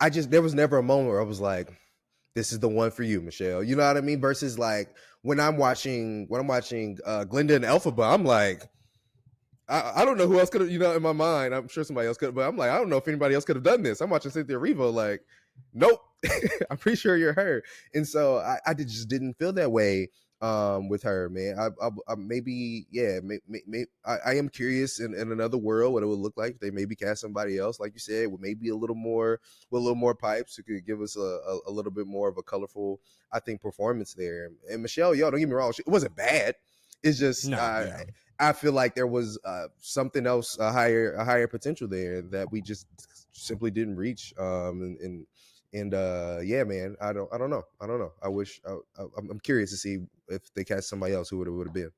there was never a moment where I was like, this is the one for you, Michelle. You know what I mean? Versus like when I'm watching Glinda and Elphaba, I'm like, I don't know who else could have, in my mind, I'm sure somebody else could, but I'm like, I don't know if anybody else could have done this. I'm watching Cynthia Erivo, like, nope, I'm pretty sure you're her. And so just didn't feel that way with her, man. I maybe, yeah, I am curious in another world what it would look like if they maybe cast somebody else, like you said, with maybe with a little more pipes, who could give us a little bit more of a colorful, I think, performance there. And Michelle, yo, don't get me wrong, it wasn't bad. It's just No, yeah. I feel like there was something else, a higher potential there that we just simply didn't reach. And yeah, man, I don't know. I wish I'm curious to see if they cast somebody else who would have been.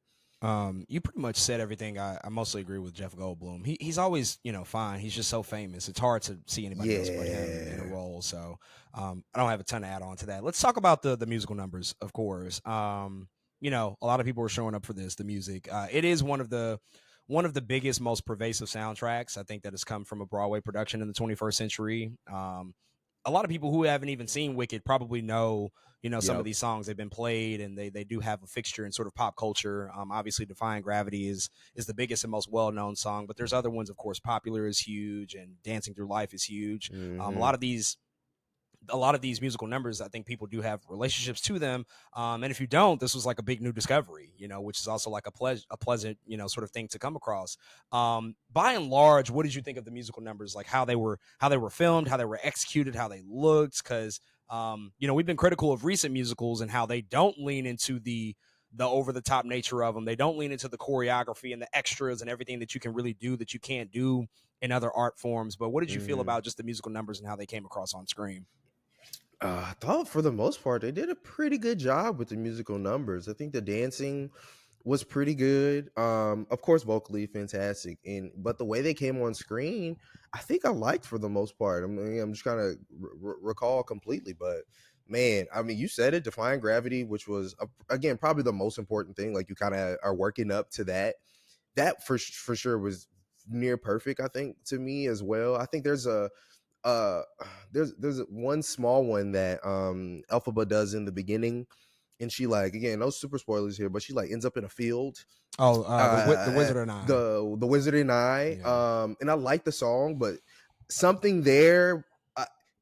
You pretty much said everything. I mostly agree with Jeff Goldblum. He's always fine. He's just so famous. It's hard to see anybody else but him in a Yeah. role. So I don't have a ton to add on to that. Let's talk about the musical numbers, of course. A lot of people are showing up for this. The music. It is one of the biggest, most pervasive soundtracks I think that has come from a Broadway production in the 21st century. A lot of people who haven't even seen Wicked probably know some of Yep. these songs. They've been played and they do have a fixture in sort of pop culture. Obviously Defying Gravity is the biggest and most well-known song, but there's other ones. Of course, Popular is huge and Dancing Through Life is huge. A Mm-hmm. lot of these a lot of these musical numbers, I think people do have relationships to them. And if you don't, this was like a big new discovery, which is also like a pleasant, sort of thing to come across. By and large, what did you think of the musical numbers? Like how they were filmed, how they were executed, how they looked? Because we've been critical of recent musicals and how they don't lean into the over the top nature of them. They don't lean into the choreography and the extras and everything that you can really do that you can't do in other art forms. But what did you feel about just the musical numbers and how they came across on screen? I thought for the most part they did a pretty good job with the musical numbers. I think the dancing was pretty good. Of course, vocally fantastic, but the way they came on screen, I think I liked for the most part. I mean, I'm just trying to recall completely, but man, I mean, you said it, Defying Gravity, which was again probably the most important thing. Like you kind of are working up to that. That for sure was near perfect. I think to me as well. I think uh there's one small one that Elphaba does in the beginning, and she like, again, no super spoilers here, but she like ends up in a field. Oh, the Wizard and I. The Wizard and I. Yeah. And I like the song, but something there,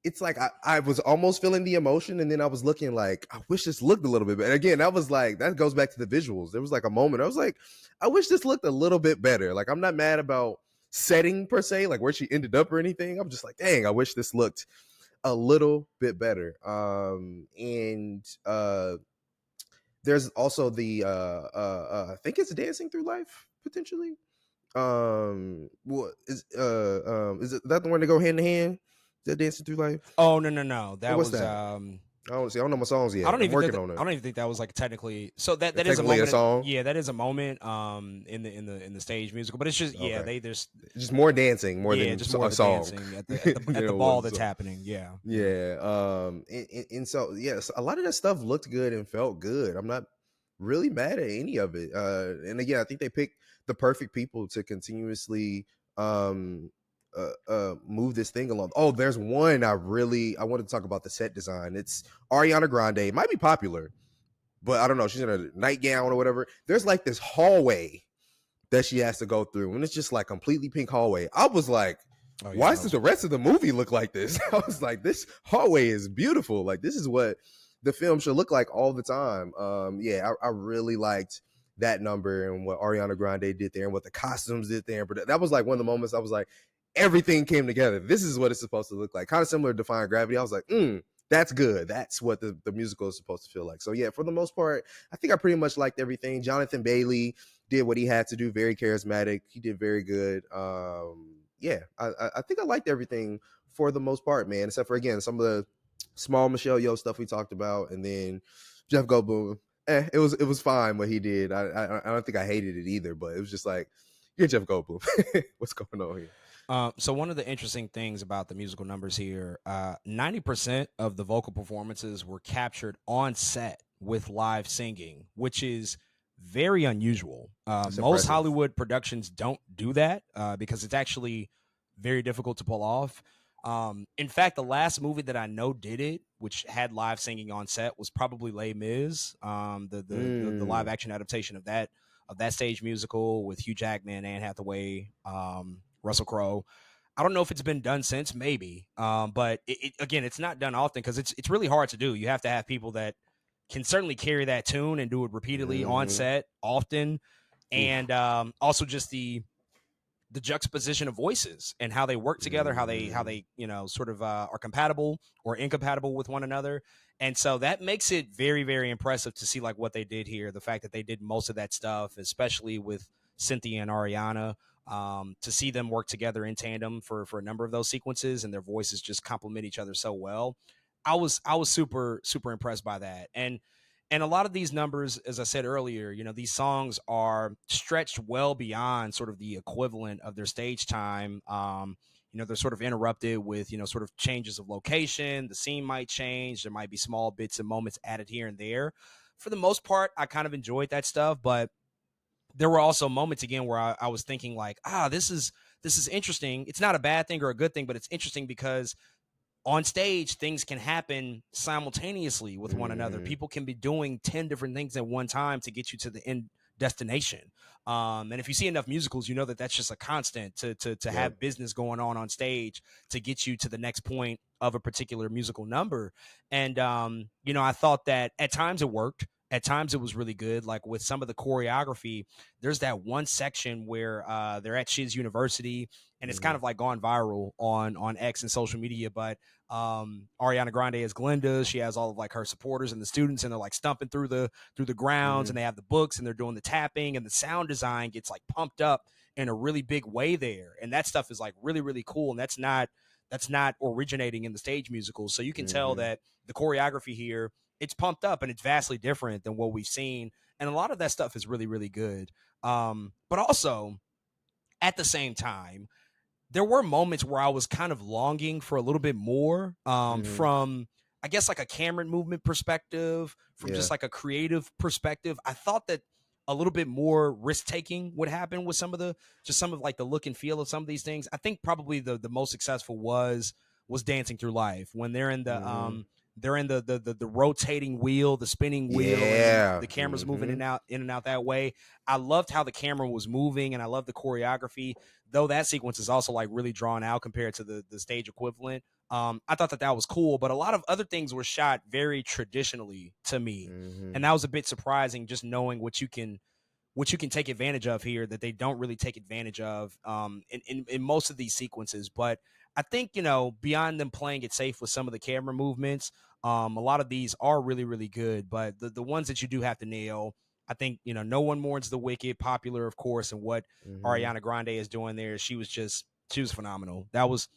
it's like I was almost feeling the emotion, and then I was looking like, I wish this looked a little bit better. Again, that was like, that goes back to the visuals. There was like a moment I was like, I wish this looked a little bit better. Like, I'm not mad about setting per se, like where she ended up or anything. I'm just like, dang, I wish this looked a little bit better. And there's also the I think it's Dancing Through Life potentially. What is it, that the one to go hand in hand? Is that Dancing Through Life? Oh, no. Or That what's was that? I don't know my songs yet. I'm working on it. I don't even think that was like technically. So that is a Technically a moment. song. Yeah, that is a moment. In the stage musical, but it's just Okay. there's just more dancing, more than just more a of the song dancing at the ball that's happening. Yeah. Yeah. And so yes, a lot of that stuff looked good and felt good. I'm not really mad at any of it. And again, I think they picked the perfect people to continuously move this thing along. Oh, there's one I wanted to talk about, the set design. It's Ariana Grande. It might be popular, but I don't know. She's in a nightgown or whatever. There's like this hallway that she has to go through, and it's just like completely pink hallway. I was like, why does the rest of the movie look like this? I was like, this hallway is beautiful. Like, this is what the film should look like all the time. I really liked that number and what Ariana Grande did there and what the costumes did there. But that was like one of the moments I was like, everything came together. This is what it's supposed to look like. Kind of similar to Defying Gravity. I was like, that's good. That's what the musical is supposed to feel like. So yeah, for the most part, I think I pretty much liked everything. Jonathan Bailey did what he had to do. Very charismatic. He did very good. I think I liked everything for the most part, man. Except for, again, some of the small Michelle Yeoh stuff we talked about, and then Jeff Goldblum. It was fine what he did. I don't think I hated it either, but it was just like, you're Jeff Goldblum. What's going on here? So one of the interesting things about the musical numbers here, 90% of the vocal performances were captured on set with live singing, which is very unusual. Most Hollywood productions don't do that because it's actually very difficult to pull off. In fact, the last movie that I know did it, which had live singing on set, was probably Les Mis, the live action adaptation of that stage musical with Hugh Jackman, Anne Hathaway, Russell Crowe. I don't know if it's been done since, maybe, but again, it's not done often because it's really hard to do. You have to have people that can certainly carry that tune and do it repeatedly on set often, and also just the juxtaposition of voices and how they work together, how they sort of are compatible or incompatible with one another. And so that makes it very, very impressive to see like what they did here. The fact that they did most of that stuff, especially with Cynthia and Ariana, to see them work together in tandem for a number of those sequences and their voices just complement each other so well. I was super, super impressed by that. And a lot of these numbers, as I said earlier, these songs are stretched well beyond sort of the equivalent of their stage time. They're sort of interrupted with, sort of changes of location. The scene might change. There might be small bits and moments added here and there. For the most part, I kind of enjoyed that stuff, but there were also moments again where I was thinking like, this is interesting. It's not a bad thing or a good thing, but it's interesting because on stage, things can happen simultaneously with one another. People can be doing 10 different things at one time to get you to the end destination. And if you see enough musicals, that's just a constant to have business going on stage to get you to the next point of a particular musical number. And I thought that at times it worked. At times it was really good. Like with some of the choreography, there's that one section where they're at Shiz University, and it's kind Mm-hmm. of like gone viral on X and social media. But Ariana Grande is Glinda. She has all of like her supporters and the students, and they're like stumping through the grounds, Mm-hmm. and they have the books, and they're doing the tapping, and the sound design gets like pumped up in a really big way there, and that stuff is like really really cool, and that's not originating in the stage musicals. So you can tell Mm-hmm. that the choreography here, it's pumped up and it's vastly different than what we've seen, and a lot of that stuff is really really good. But also at the same time, there were moments where I was kind of longing for a little bit more Mm-hmm. from, I guess, like a camera movement perspective, from Yeah. just like a creative perspective. I thought that a little bit more risk taking would happen with some of like the look and feel of some of these things. I think probably the most successful was Dancing Through Life, when Mm-hmm. they're in the rotating wheel, the spinning wheel, and then Yeah. the camera's moving Mm-hmm. in and out that way. I loved how the camera was moving, and I loved the choreography, though that sequence is also like really drawn out compared to the stage equivalent. I thought that that was cool, but a lot of other things were shot very traditionally to me, Mm-hmm. and that was a bit surprising. Just knowing what you can take advantage of here that they don't really take advantage of in most of these sequences. But I think, beyond them playing it safe with some of the camera movements, a lot of these are really, really good. But the ones that you do have to nail, I think, No One Mourns the Wicked, popular, of course, and what Mm-hmm. Ariana Grande is doing there. She was phenomenal. That was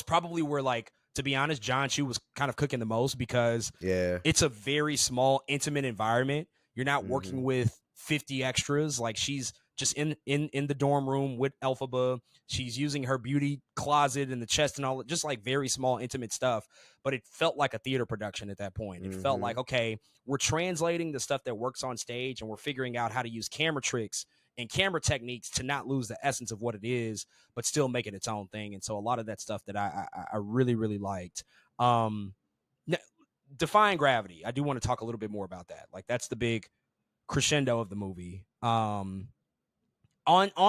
probably where, like, to be honest, John Chu was kind of cooking the most, because Yeah. it's a very small, intimate environment. You're not Mm-hmm. working with 50 extras. Like, she's just in the dorm room with Elphaba. She's using her beauty closet and the chest and all, just like very small, intimate stuff. But it felt like a theater production at that point. It felt Mm-hmm. like, okay, we're translating the stuff that works on stage, and we're figuring out how to use camera tricks and camera techniques to not lose the essence of what it is, but still make it its own thing. And so a lot of that stuff that I really really liked. Um, Defying Gravity, I do want to talk a little bit more about that. Like, that's the big crescendo of the movie. On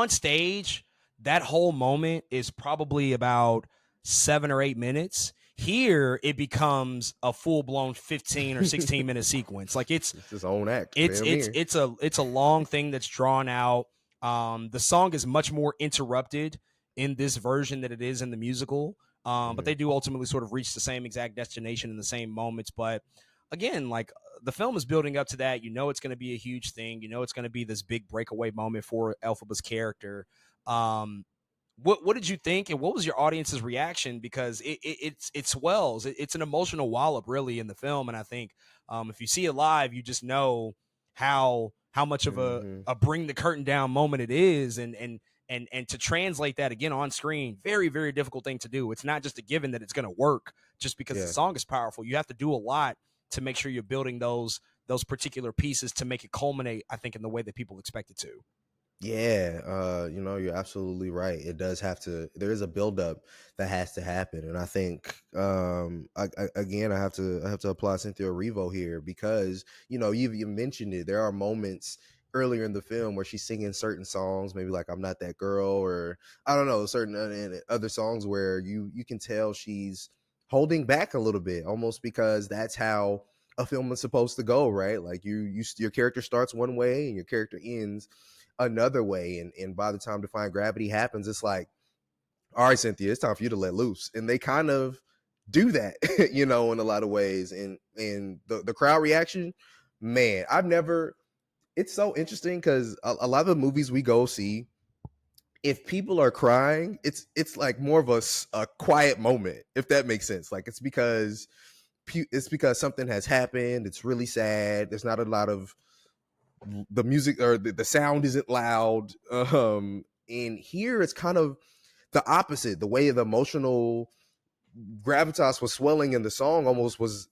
stage, that whole moment is probably about 7 or 8 minutes. Here, it becomes a full blown 15 or 16 minute sequence. Like, it's It's his own act. it's Damn it's near. it's a long thing that's drawn out. The song is much more interrupted in this version than it is in the musical. But Mm-hmm. they do ultimately sort of reach the same exact destination in the same moments. But again, like, the film is building up to that. It's going to be a huge thing. It's going to be this big breakaway moment for Elphaba's character. Um, what did you think, and what was your audience's reaction? Because it swells. It's an emotional wallop, really, in the film. And I think if you see it live, you just know how much of a Mm-hmm. a bring the curtain down moment it is, and to translate that again on screen, very very difficult thing to do. It's not just a given that it's going to work just because the Yeah. song is powerful. You have to do a lot to make sure you're building those particular pieces to make it culminate, I think, in the way that people expect it to. Yeah, you're absolutely right. It does have to. There is a buildup that has to happen, and I think, again, I have to applaud Cynthia Erivo here, because you mentioned it. There are moments earlier in the film where she's singing certain songs, maybe like "I'm Not That Girl," or I don't know, certain other songs where you can tell she's holding back a little bit, almost because that's how a film is supposed to go, right? Like your character starts one way and your character ends another way, and by the time Defying Gravity happens, it's like, all right, Cynthia, it's time for you to let loose, and they kind of do that in a lot of ways, and the crowd reaction, man, I've never it's so interesting, because a lot of the movies we go see, if people are crying, it's like more of a quiet moment, if that makes sense. Like, it's because something has happened, it's really sad, there's not a lot of the music, or the sound isn't loud. And here it's kind of the opposite. The way the emotional gravitas was swelling in the song almost was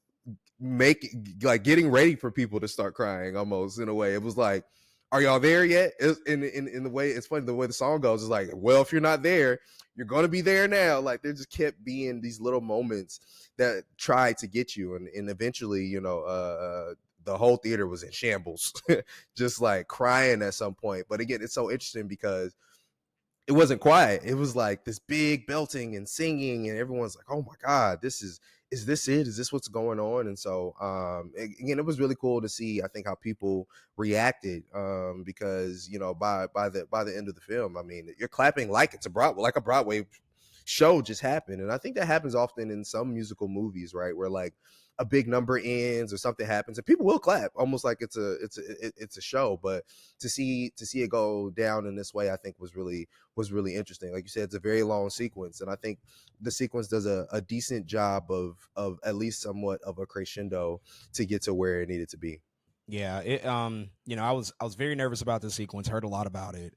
like getting ready for people to start crying, almost, in a way. It was like, are y'all there yet? In the way, it's funny, the way the song goes is like, well, if you're not there, you're gonna be there now. Like, there just kept being these little moments that tried to get you, and eventually, the whole theater was in shambles, just like crying at some point. But again, it's so interesting because it wasn't quiet. It was like this big belting and singing, and everyone's like, "Oh my god, is this it? Is this what's going on?" And so, again, it was really cool to see. I think how people reacted, because by the end of the film, I mean, you're clapping like it's a Broadway show just happened, and I think that happens often in some musical movies, right? Where like a big number ends or something happens and people will clap almost like it's a show. But to see it go down in this way, I think was really interesting. Like you said, it's a very long sequence, and I think the sequence does a decent job of at least somewhat of a crescendo to get to where it needed to be. Yeah, I was very nervous about this sequence, heard a lot about it.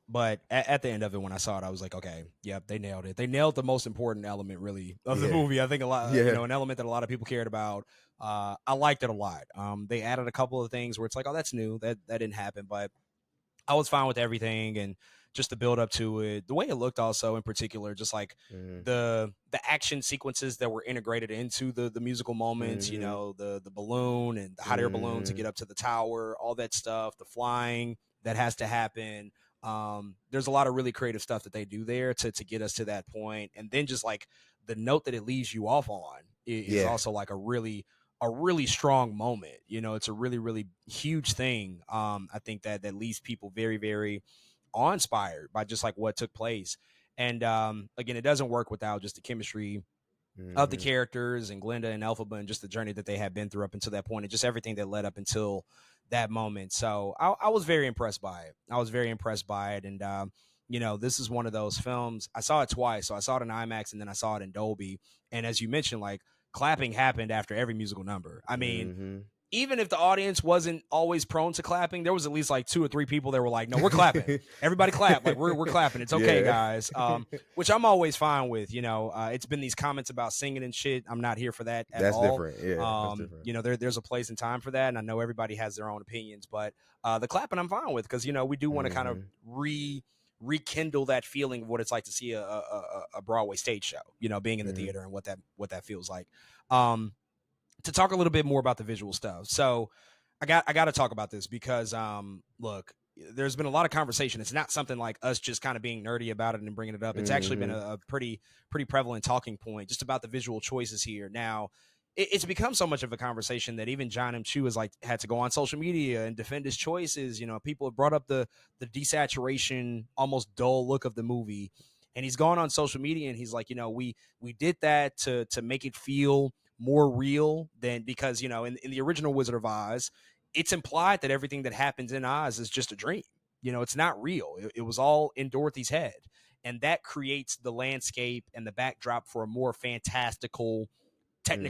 But at the end of it, when I saw it, I was like, okay, yep, they nailed it. They nailed the most important element, really, of the Yeah. movie. I think a lot, Yeah. an element that a lot of people cared about. I liked it a lot. They added a couple of things where it's like, oh, that's new. That didn't happen, but I was fine with everything and just the build up to it, the way it looked also in particular, just like Hmm. the action sequences that were integrated into the musical moments, Hmm. the balloon and the hot air balloon to Hmm. get up to the tower, all that stuff, the flying that has to happen. There's a lot of really creative stuff that they do there to get us to that point, and then just like the note that it leaves you off on is Yeah. also like a really strong moment. It's a really, really huge thing. I think that leaves people very, very awe-inspired by just like what took place. And again, it doesn't work without just the chemistry of the Hmm. characters and Glenda and Elphaba and just the journey that they had been through up until that point and just everything that led up until that moment. So I was very impressed by it. I was very impressed by it. And, this is one of those films. I saw it twice. So I saw it in IMAX and then I saw it in Dolby. And as you mentioned, like clapping happened after every musical number. I mean, Hmm. even if the audience wasn't always prone to clapping, there was at least like two or three people that were like, "No, we're clapping. Everybody clap. Like we're clapping. It's okay, Yeah. guys." Which I'm always fine with. It's been these comments about singing and shit. I'm not here for that at That's all. different. Yeah, that's different. There's a place and time for that, and I know everybody has their own opinions, but the clapping I'm fine with because we do want to kind of Hmm. rekindle that feeling of what it's like to see a Broadway stage show. Being in the Hmm. theater and what that feels like. Um, to talk a little bit more about the visual stuff. So I got to talk about this because look, there's been a lot of conversation. It's not something like us just kind of being nerdy about it and bringing it up. It's actually been Hmm. a pretty prevalent talking point just about the visual choices here. Now, it's become so much of a conversation that even John M. Chu has like had to go on social media and defend his choices. People have brought up the desaturation, almost dull look of the movie, and he's gone on social media and he's like, we did that to make it feel more real than because in the original Wizard of Oz, it's implied that everything that happens in Oz is just a dream. It's not real. It was all in Dorothy's head, and that creates the landscape and the backdrop for a more fantastical Hmm.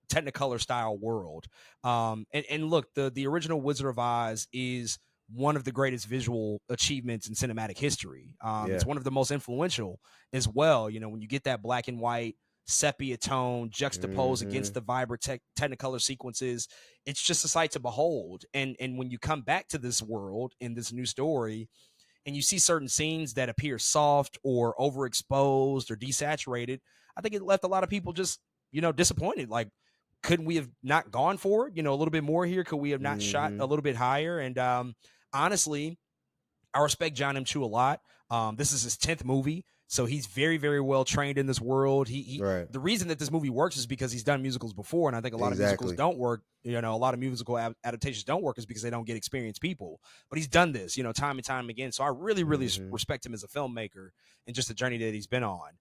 technicolor style world. And look, the original Wizard of Oz is one of the greatest visual achievements in cinematic history. It's Yeah. one of the most influential as well. When you get that black and white sepia tone juxtaposed against Hmm. the vibrant technicolor sequences, it's just a sight to behold. And when you come back to this world in this new story, and you see certain scenes that appear soft or overexposed or desaturated, I think it left a lot of people just, disappointed. Like, couldn't we have not gone for it? A little bit more here. Could we have not shot a Hmm. little bit higher? And honestly, I respect John M. Chu a lot. This is his 10th movie, so he's very, very well trained in this world. He Right. the reason that this movie works is because he's done musicals before, and I think a lot of musicals Exactly. don't work. A lot of musical adaptations don't work is because they don't get experienced people. But he's done this, time and time again. So I really, really Hmm. respect him as a filmmaker and just the journey that he's been on.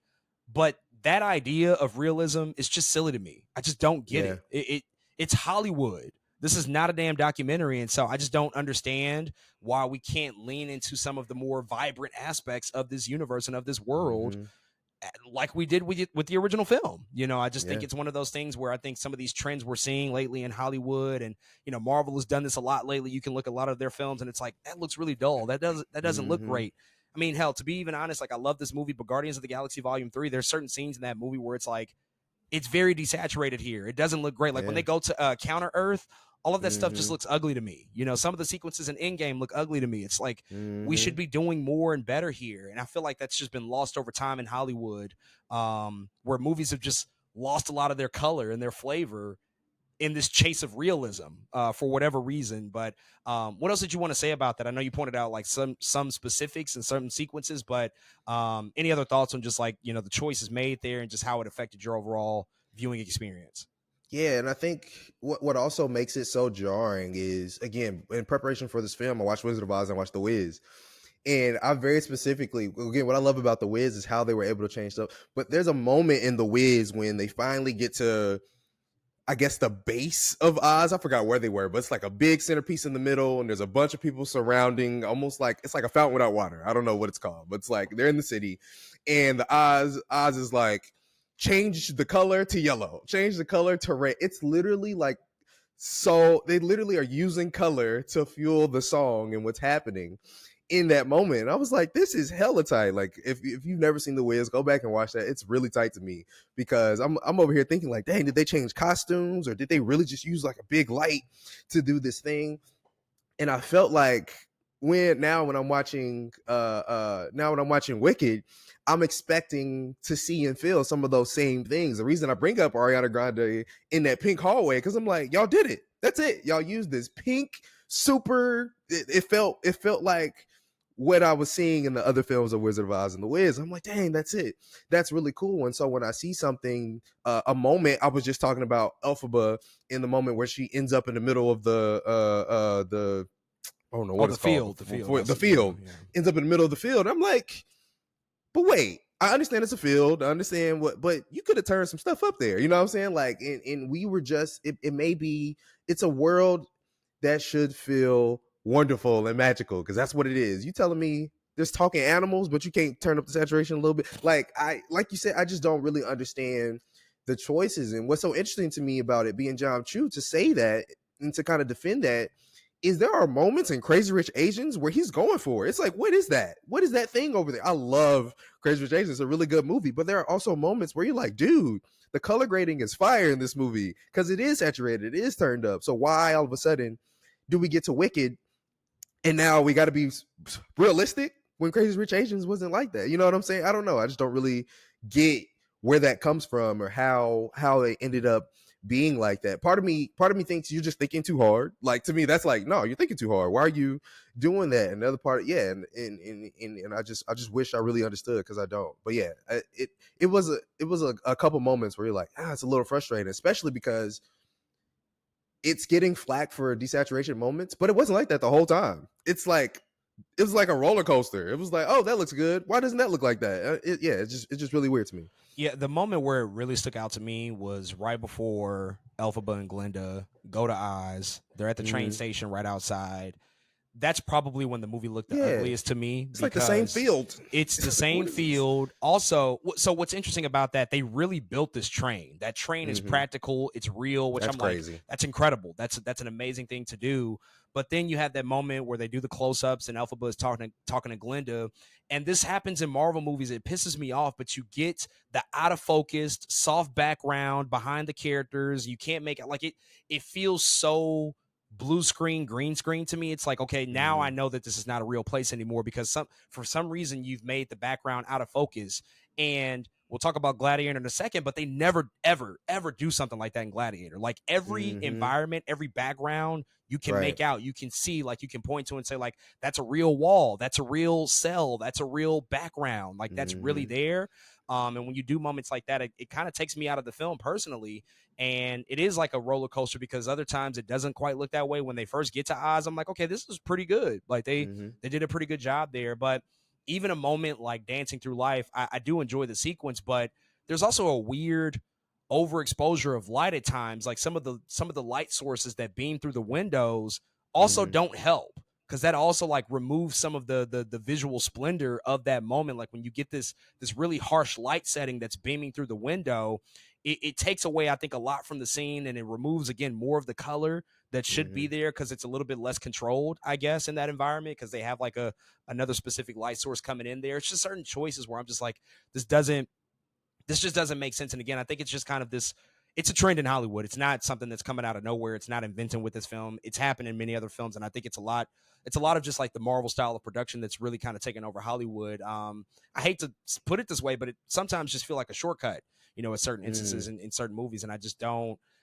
But that idea of realism is just silly to me. I just don't get Yeah. it's Hollywood. This is not a damn documentary, and so I just don't understand why we can't lean into some of the more vibrant aspects of this universe and of this world Hmm. like we did with the original film. I just think Yeah. it's one of those things where I think some of these trends we're seeing lately in Hollywood, and Marvel has done this a lot lately. You can look at a lot of their films and it's like that looks really dull. That doesn't look Hmm. great. I mean, hell, to be even honest, like I love this movie, but Guardians of the Galaxy Volume 3, there's certain scenes in that movie where it's like it's very desaturated here. It doesn't look great. Like when Yeah. they go to Counter Earth, all of that stuff just Hmm. looks ugly to me. Some of the sequences in Endgame look ugly to me. It's like we should Hmm. be doing more and better here, and I feel like that's just been lost over time in Hollywood, where movies have just lost a lot of their color and their flavor in this chase of realism for whatever reason. But what else did you want to say about that? I know you pointed out like some specifics and certain sequences, but any other thoughts on just like, you know, the choices made there and just how it affected your overall viewing experience? Yeah, and I think what also makes it so jarring is, again, in preparation for this film, I watched Wizard of Oz and I watched The Wiz. And I very specifically, again, what I love about The Wiz is how they were able to change stuff. But there's a moment in The Wiz when they finally get to, I guess, the base of Oz. I forgot where they were, but it's like a big centerpiece in the middle, and there's a bunch of people surrounding, almost like it's like a fountain without water. I don't know what it's called, but it's like they're in the city, and the Oz is like, change the color to yellow, change the color to red. It's literally like, so they literally are using color to fuel the song and what's happening in that moment. And I was like, this is hella tight. Like, if you've never seen The Wiz, go back and watch that. It's really tight to me, because I'm over here thinking like, dang, did they change costumes, or did they really just use like a big light to do this thing? And I felt like when I'm watching Wicked, I'm expecting to see and feel some of those same things. The reason I bring up Ariana Grande in that pink hallway, because I'm like, y'all did it. That's it. Y'all used this pink super. It felt like what I was seeing in the other films of Wizard of Oz and The Wiz. I'm like, dang, that's it. That's really cool. And so when I see something, a moment, I was just talking about Elphaba in the moment where she ends up in the middle of the I don't know what it's called. The field ends up in the middle of the field. I'm like, but wait, I understand it's a field. I understand but you could have turned some stuff up there. You know what I'm saying? Like, and we were just, it may be, it's a world that should feel wonderful and magical, because that's what it is. You telling me there's talking animals, but you can't turn up the saturation a little bit? Like you said, I just don't really understand the choices. And what's so interesting to me about it being John Chu to say that and to kind of defend that is there are moments in Crazy Rich Asians where he's going for it. It's like, what is that? What is that thing over there? I love Crazy Rich Asians. It's a really good movie, but there are also moments where you're like, dude, the color grading is fire in this movie, because it is saturated, it is turned up. So why all of a sudden do we get to Wicked and now we got to be realistic when Crazy Rich Asians wasn't like that? You know what I'm saying? I don't know. I just don't really get where that comes from, or how they ended up being like that. Part of me thinks you're just thinking too hard. Like, to me, that's like, no, you're thinking too hard. Why are you doing that? And the other part, yeah, and I just wish I really understood, because I don't. But yeah, it was a couple moments where you're like, it's a little frustrating, especially because it's getting flack for desaturation moments, but it wasn't like that the whole time. It was like a roller coaster. It was like, oh, that looks good. Why doesn't that look like that? It's just really weird to me. Yeah, the moment where it really stuck out to me was right before Elphaba and Glinda go to Oz. They're at the train station right outside. That's probably when the movie looked the ugliest to me. It's like the same field. It's the same field. Also, so what's interesting about that, they really built this train. That train is practical. It's real, which I'm crazy. Like, that's incredible. That's an amazing thing to do. But then you have that moment where they do the close-ups and Elphaba is talking to Glinda. And this happens in Marvel movies. It pisses me off, but you get the out-of-focused, soft background behind the characters. You can't make it like it. It feels so blue screen, green screen to me. It's like, okay, now I know that this is not a real place anymore, because for some reason you've made the background out of focus. And we'll talk about Gladiator in a second, but they never, ever, ever do something like that in Gladiator. Like, every environment, every background you can make out, you can see, like, you can point to and say, like, that's a real wall, that's a real cell, that's a real background, like, that's really there. And when you do moments like that, it kind of takes me out of the film personally. And it is like a roller coaster, because other times it doesn't quite look that way. When they first get to Oz, I'm like, okay, this is pretty good. Like, they did a pretty good job there. But even a moment like Dancing Through Life, I do enjoy the sequence, but there's also a weird overexposure of light at times. Like, some of the light sources that beam through the windows also don't help, because that also like removes some of the visual splendor of that moment. Like, when you get this really harsh light setting that's beaming through the window, it takes away, I think, a lot from the scene, and it removes, again, more of the color that should be there, because it's a little bit less controlled, I guess, in that environment, because they have like another specific light source coming in there. It's just certain choices where I'm just like, this just doesn't make sense. And again, I think it's just kind of this, it's a trend in Hollywood. It's not something that's coming out of nowhere. It's not invented with this film. It's happened in many other films. And I think it's a lot of just like the Marvel style of production that's really kind of taken over Hollywood. I hate to put it this way, but it sometimes just feel like a shortcut, at certain instances in certain movies. And I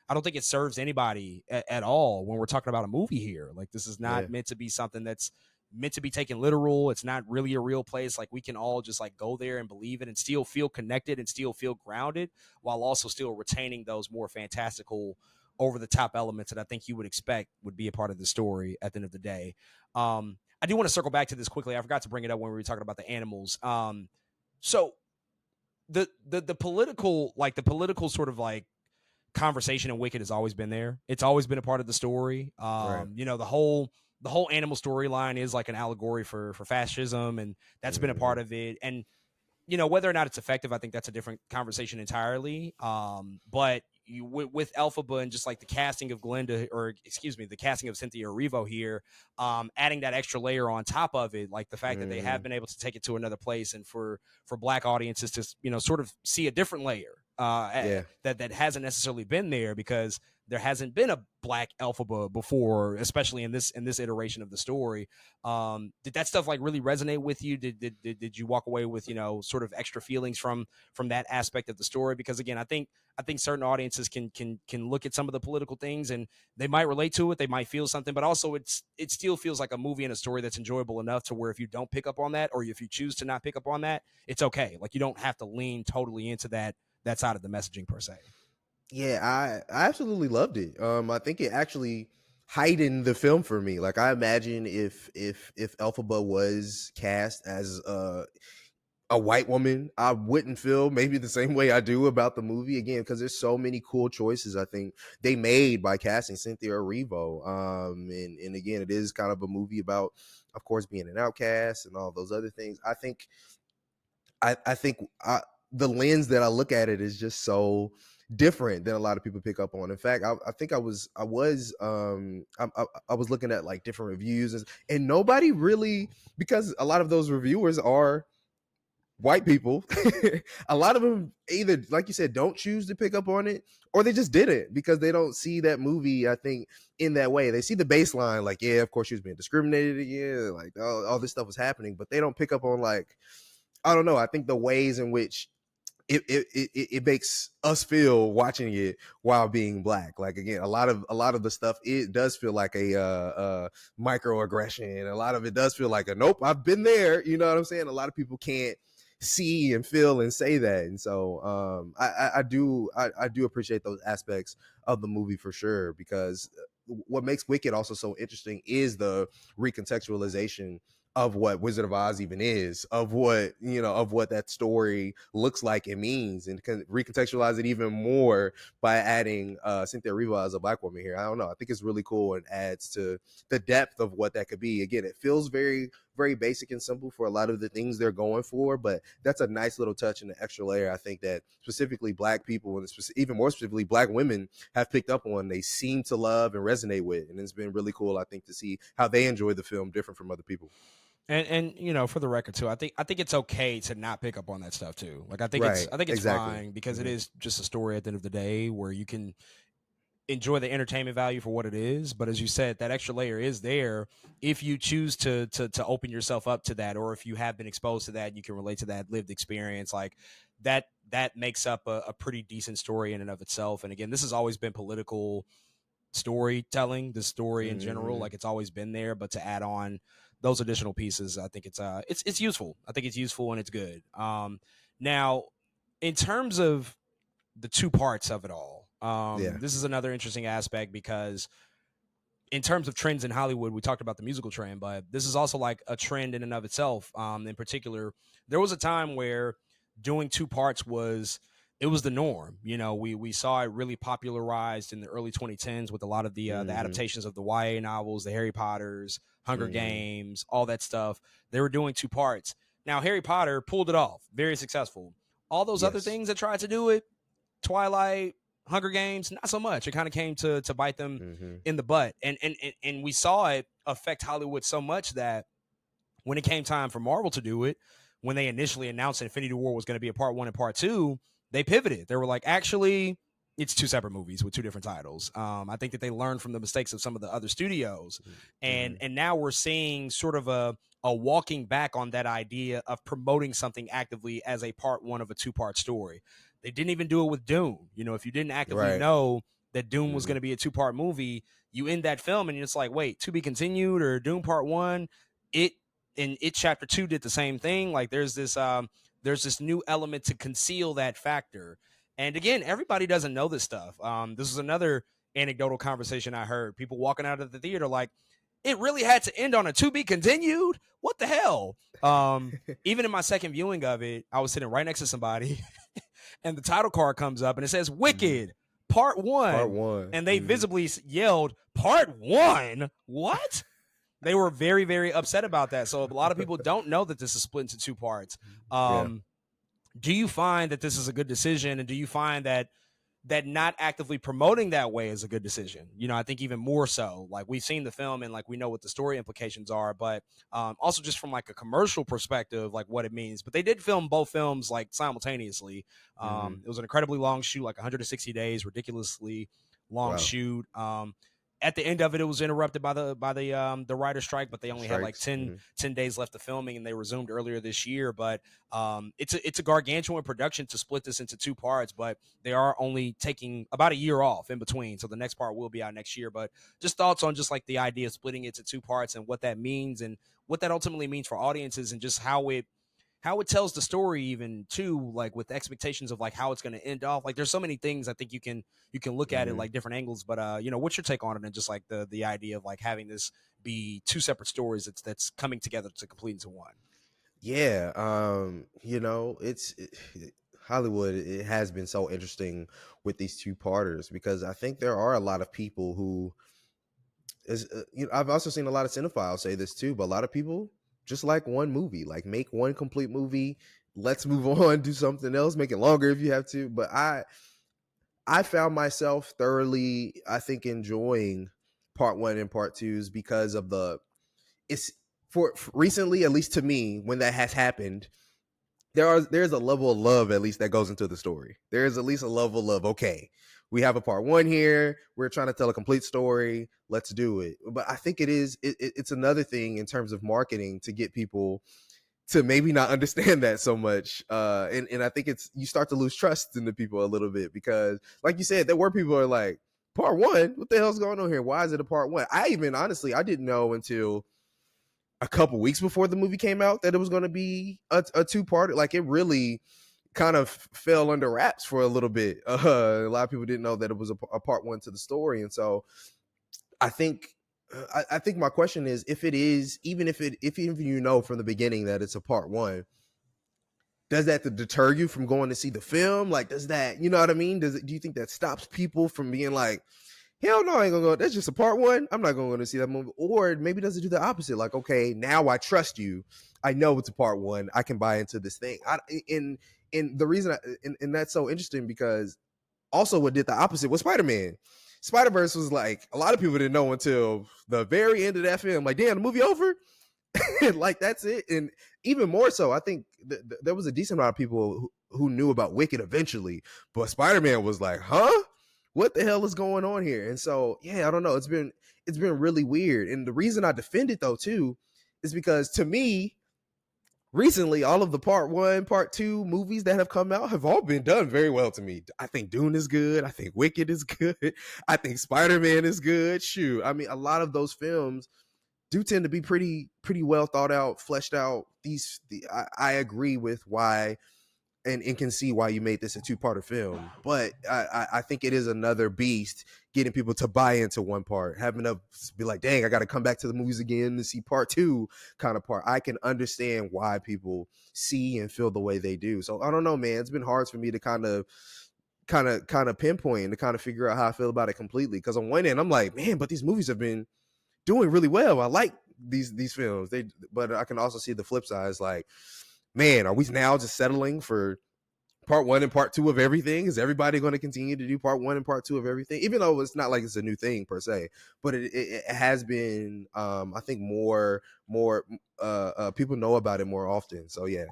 I don't think it serves anybody at all when we're talking about a movie here. Like, this is Yeah. not meant to be something that's meant to be taken literal. It's not really a real place. Like, we can all just like go there and believe it and still feel connected and still feel grounded, while also still retaining those more fantastical, over the top elements that I think you would expect would be a part of the story at the end of the day. I do want to circle back to this quickly. I forgot to bring it up when we were talking about the animals. So the political, like the political sort of like conversation in Wicked has always been there. It's always been a part of the story. Right. You know, the whole animal storyline is like an allegory for fascism, and that's been a part Mhm. of it. And you know, whether or not it's effective, I think that's a different conversation entirely. But with Elphaba and just like the casting of Glenda, or excuse me, the casting of Cynthia Erivo here, adding that extra layer on top of it, like the fact that they have Mhm. been able to take it to another place, and for Black audiences to, you know, sort of see a different layer Yeah. that hasn't necessarily been there, because there hasn't been a Black Elphaba before, especially in this iteration of the story. Did that stuff like really resonate with you? Did you walk away with, you know, sort of extra feelings from that aspect of the story? Because again, I think certain audiences can look at some of the political things and they might relate to it, they might feel something, but also it still feels like a movie and a story that's enjoyable enough to where if you don't pick up on that, or if you choose to not pick up on that, it's okay. Like, you don't have to lean totally into that side of the messaging per se. Yeah, I absolutely loved it. I think it actually heightened the film for me. Like, I imagine if Elphaba was cast as a white woman, I wouldn't feel maybe the same way I do about the movie, again, because there's so many cool choices I think they made by casting Cynthia Erivo. And again, it is kind of a movie about, of course, being an outcast and all those other things. I think the lens that I look at it is just so different than a lot of people pick up on. In fact, I think I was looking at like different reviews, and nobody really, because a lot of those reviewers are white people. A lot of them either, like you said, don't choose to pick up on it, or they just didn't because they don't see that movie, I think, in that way. They see the baseline, like, yeah, of course she was being discriminated again, like all this stuff was happening, but they don't pick up on, like, I don't know, I think the ways in which it makes us feel watching it while being Black. Like, again, a lot of the stuff, it does feel like a microaggression. A lot of it does feel like a nope, I've been there. You know what I'm saying? A lot of people can't see and feel and say that, and so I do appreciate those aspects of the movie for sure, because what makes Wicked also so interesting is the recontextualization of what Wizard of Oz even is, of what, of what that story looks like and means, and can recontextualize it even more by adding Cynthia Erivo as a Black woman here. I don't know. I think it's really cool and adds to the depth of what that could be. Again, it feels very, very basic and simple for a lot of the things they're going for, but that's a nice little touch and an extra layer, I think, that specifically Black people, and even more specifically Black women, have picked up on. They seem to love and resonate with, and it's been really cool, I think, to see how they enjoy the film different from other people. And you know, for the record too, I think it's okay to not pick up on that stuff too. Like, Right. I think it's Exactly. fine, because it Hmm. is just a story at the end of the day where you can enjoy the entertainment value for what it is. But as you said, that extra layer is there if you choose to open yourself up to that, or if you have been exposed to that and you can relate to that lived experience. Like, that makes up a pretty decent story in and of itself. And again, this has always been political storytelling, the story in general, Hmm. like, it's always been there. But to add on those additional pieces, I think it's useful. I think it's useful and it's good. Now, in terms of the two parts of it all, Yeah. this is another interesting aspect, because in terms of trends in Hollywood, we talked about the musical trend, but this is also like a trend in and of itself. In particular, there was a time where doing two parts was, it was the norm. You know, we saw it really popularized in the early 2010s with a lot of the Hmm. adaptations of the YA novels, the Harry Potters, Hunger Hmm. Games, all that stuff. They were doing two parts. Now, Harry Potter pulled it off, very successful. All those other Yes. things that tried to do it, Twilight, Hunger Games, not so much. It kind of came to bite them Hmm. in the butt, and we saw it affect Hollywood so much that when it came time for Marvel to do it, when they initially announced Infinity War was going to be a part one and part two, they pivoted. They were like, actually, it's two separate movies with two different titles. I think that they learned from the mistakes of some of the other studios, and Hmm. and now we're seeing sort of a walking back on that idea of promoting something actively as a part one of a two-part story. They didn't even do it with Dune. You know, if you didn't actively Right. know, that Doom was going Mhm. to be a 2-part movie, you end that film and it's like, wait, to be continued or Doom Part 1? It and It Chapter 2 did the same thing. Like there's this new element to conceal that factor. And again, everybody doesn't know this stuff. This is another anecdotal conversation I heard. People walking out of the theater like, it really had to end on a to be continued. What the hell? Even in my second viewing of it, I was sitting right next to somebody, and the title card comes up and it says Mhm. Wicked Part Part One, 1. and they Mhm. visibly yelled Part One. What? They were very, very upset about that. So a lot of people don't know that this is split into 2 parts. Yeah. Um, do you find that this is a good decision, and do you find that not actively promoting that way is a good decision? I think even more so, like we've seen the film and like we know what the story implications are, but also just from like a commercial perspective, like what it means. But they did film both films like simultaneously. Mhm. It was an incredibly long shoot, like 160 days, ridiculously long Wow. shoot. At the end of it, it was interrupted by the writer strike, but they only had like Strikes. 10, Mhm. 10 days left of filming, and they resumed earlier this year. But it's a gargantuan production to split this into 2 parts, but they are only taking about a year off in between, so the next part will be out next year. But just thoughts on just like the idea of splitting it to 2 parts and what that means and what that ultimately means for audiences, and just how it tells the story, even too, like with expectations of like how it's going to end off. Like there's so many things I think you can look at it Mhm. like different angles. But what's your take on it, and just like the idea of like having this be two separate stories that's coming together to complete into one? Yeah, Hollywood. It has been so interesting with these two-parters because I think there are a lot of people who I've also seen a lot of cinephiles say this too, but a lot of people just like one movie, like make one complete movie. Let's move on, do something else, make it longer if you have to. But I found myself thoroughly, I think, enjoying part one and part twos because of it's for recently, at least to me, when that has happened, there's a level of love at least that goes into the story. There's at least a level of, okay, we have a part one here, we're trying to tell a complete story, let's do it. But I think it's another thing in terms of marketing to get people to maybe not understand that so much. And I think it's, you start to lose trust in the people a little bit because, like you said, there were people who are like, part one, what the hell's going on here? Why is it a part one? I even honestly, I didn't know until a couple weeks before the movie came out that it was going to be a two-part. Like it really kind of fell under wraps for a little bit. A lot of people didn't know that it was a part one to the story, and so I think I think my question is, if it is, if even you know from the beginning that it's a part one, does that to deter you from going to see the film? Like, does that, you know what I mean? Do you think that stops people from being like, hell no, I ain't gonna go. That's just a part one. I'm not gonna go to see that movie. Or maybe does it do the opposite? Like, okay, now I trust you. I know it's a part one. I can buy into this thing. And the reason, and that's so interesting because also what did the opposite was Spider-Man. Spider-Verse was like, a lot of people didn't know until the very end of that film. Like, damn, the movie over? Like, that's it. And even more so, I think there was a decent amount of people who knew about Wicked eventually, but Spider-Man was like, huh? What the hell is going on here? And so, yeah, I don't know. It's been really weird. And the reason I defend it though too is because to me, recently, all of the part one, part two movies that have come out have all been done very well to me. I think Dune is good. I think Wicked is good. I think Spider-Man is good. Shoot. I mean, a lot of those films do tend to be pretty well thought out, fleshed out. I agree with why and can see why you made this a two-parter film. But I think it is another beast getting people to buy into one part, having to be like, dang, I got to come back to the movies again to see part two kind of part. I can understand why people see and feel the way they do. So I don't know, man. It's been hard for me to kind of pinpoint and to kind of figure out how I feel about it completely. Because on one end, I'm like, man, but these movies have been doing really well. I like these films. But I can also see the flip side. It's like, man, are we now just settling for part one and part two of everything? Is everybody going to continue to do part one and part two of everything? Even though it's not like it's a new thing per se, but it has been, I think more people know about it more often. So yeah,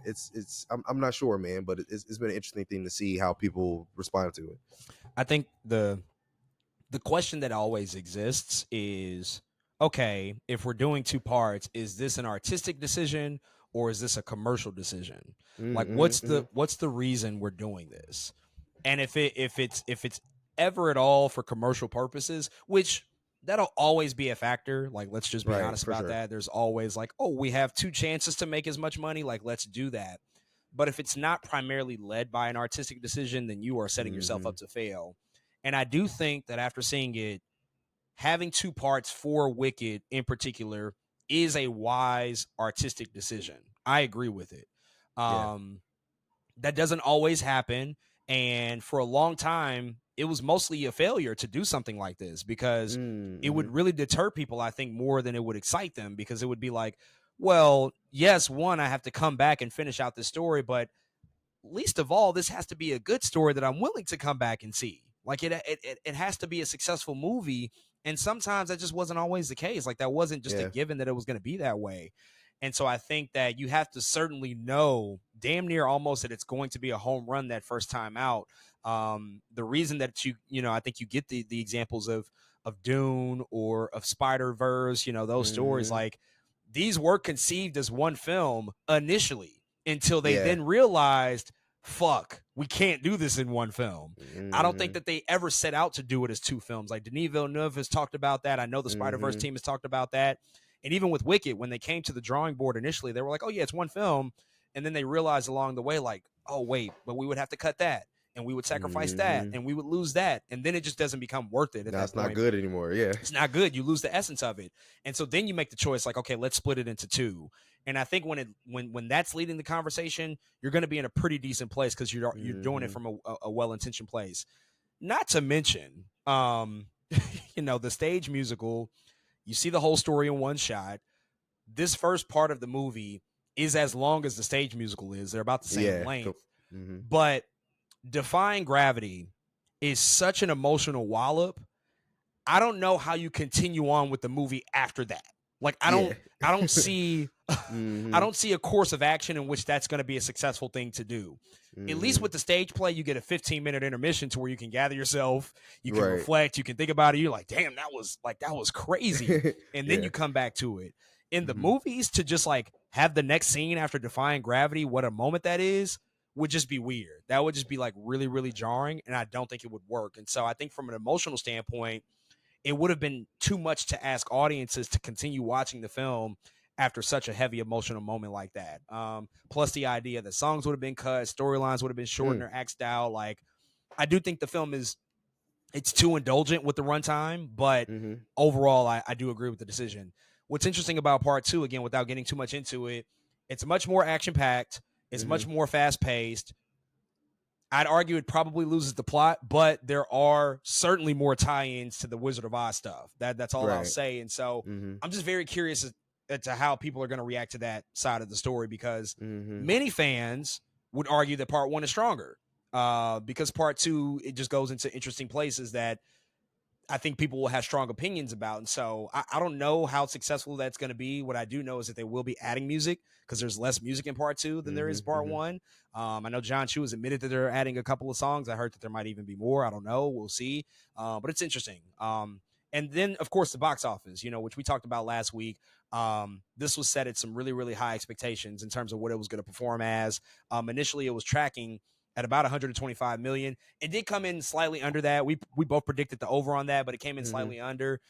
I'm not sure, man, but it's been an interesting thing to see how people respond to it. I think the question that always exists is, okay, if we're doing 2 parts, is this an artistic decision or is this a commercial decision? Like Mm-hmm, what's mm-hmm. the reason we're doing this? And if it's ever at all for commercial purposes, which that'll always be a factor. Like, let's just be Right, honest for about sure. that. There's always like, oh, we have 2 chances to make as much money. Like, let's do that. But if it's not primarily led by an artistic decision, then you are setting yourself Mm-hmm. up to fail. And I do think that after seeing it, having 2 parts for Wicked in particular is a wise artistic decision. I agree with it. Yeah. That doesn't always happen. And for a long time, it was mostly a failure to do something like this because it Mm-hmm. would really deter people, I think, more than it would excite them, because it would be like, well, yes, one, I have to come back and finish out this story, but least of all, this has to be a good story that I'm willing to come back and see. Like it has to be a successful movie. And sometimes that just wasn't always the case. Like that wasn't just a Yeah. given that it was going to be that way. And so I think that you have to certainly know damn near almost that it's going to be a home run that first time out. The reason that I think you get the examples of Dune or of Spider-Verse, those stories, Mm-hmm. like these were conceived as one film initially until they Yeah. then realized, fuck, we can't do this in one film. I don't think Mm-hmm. that they ever set out to do it as 2 films. Like Denis Villeneuve has talked about that. I know the Spider-Verse Mm-hmm. team has talked about that. And even with Wicked, when they came to the drawing board initially, they were like, oh yeah, it's one film. And then they realized along the way, like, oh wait, but we would have to cut that, and we would sacrifice that, Mm-hmm. and we would lose that. And then it just doesn't become worth it at Now that it's not point. good anymore. Yeah. It's not good. You lose the essence of it. And so then you make the choice, like, okay, let's split it into two. And I think when that's leading the conversation, you're going to be in a pretty decent place because you're doing it Mm-hmm. from a well-intentioned place. Not to mention, the stage musical, you see the whole story in one shot. This first part of the movie is as long as the stage musical is. They're about the same Yeah. length. Mm-hmm. But Defying Gravity is such an emotional wallop. I don't know how you continue on with the movie after that. Like Yeah. I don't see I Mm-hmm. don't see a course of action in which that's going to be a successful thing to do. At least Mm-hmm. with the stage play, you get a 15-minute intermission to where you can gather yourself, you can Right. reflect, you can think about it. You're like, damn, that was crazy. And then Yeah. you come back to it. In the Mm-hmm. movies, to just like have the next scene after Defying Gravity, what a moment that is, would just be weird. That would just be like really, really jarring. And I don't think it would work. And so I think from an emotional standpoint, it would have been too much to ask audiences to continue watching the film after such a heavy emotional moment like that. Plus the idea that songs would have been cut, storylines would have been shortened Mm. or axed out. Like, I do think the film it's too indulgent with the runtime, but Mm-hmm. overall, I do agree with the decision. What's interesting about part two, again, without getting too much into it, it's much more action packed. It's Mm-hmm. much more fast paced. I'd argue it probably loses the plot, but there are certainly more tie-ins to the Wizard of Oz stuff. That's all I'll Right. say. And so Mm-hmm. I'm just very curious as to how people are going to react to that side of the story, because Mm-hmm. many fans would argue that part one is stronger, because part two, it just goes into interesting places that I think people will have strong opinions about. And so I don't know how successful that's going to be. What I do know is that they will be adding music, because there's less music in part two than there is Mm-hmm. part Mm-hmm. one. I know John Chu has admitted that they're adding a couple of songs. I heard that there might even be more. I don't know. We'll see. But it's interesting. And then, of course, the box office, which we talked about last week. This was set at some really, really high expectations in terms of what it was going to perform as. Initially, it was tracking at about 125 million. It did come in slightly under that. We both predicted the over on that, but it came in Mm-hmm. slightly under.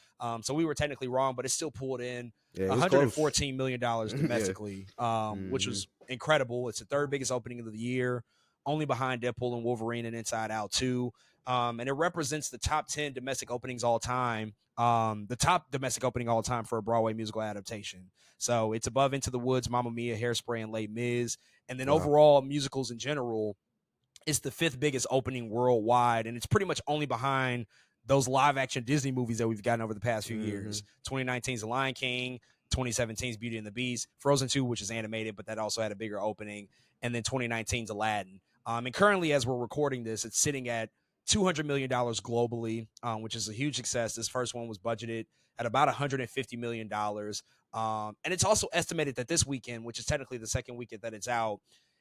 So we were technically wrong, but it still pulled in Yeah, it was close. $114 million Yeah. domestically, which Mm-hmm. was incredible. It's the third biggest opening of the year, only behind Deadpool and Wolverine and Inside Out 2. And it represents the top 10 domestic openings all time. The top domestic opening all time for a Broadway musical adaptation. So it's above Into the Woods, Mamma Mia, Hairspray, and Les Mis. And then Wow. overall musicals in general, it's the fifth biggest opening worldwide, and it's pretty much only behind those live action Disney movies that we've gotten over the past few years. 2019's The Lion King, 2017's Beauty and the Beast, Frozen 2, which is animated, but that also had a bigger opening, and then 2019's Aladdin. And currently, as we're recording this, it's sitting at $200 million globally, which is a huge success. This first one was budgeted at about $150 million. And it's also estimated that this weekend, which is technically the second weekend that it's out,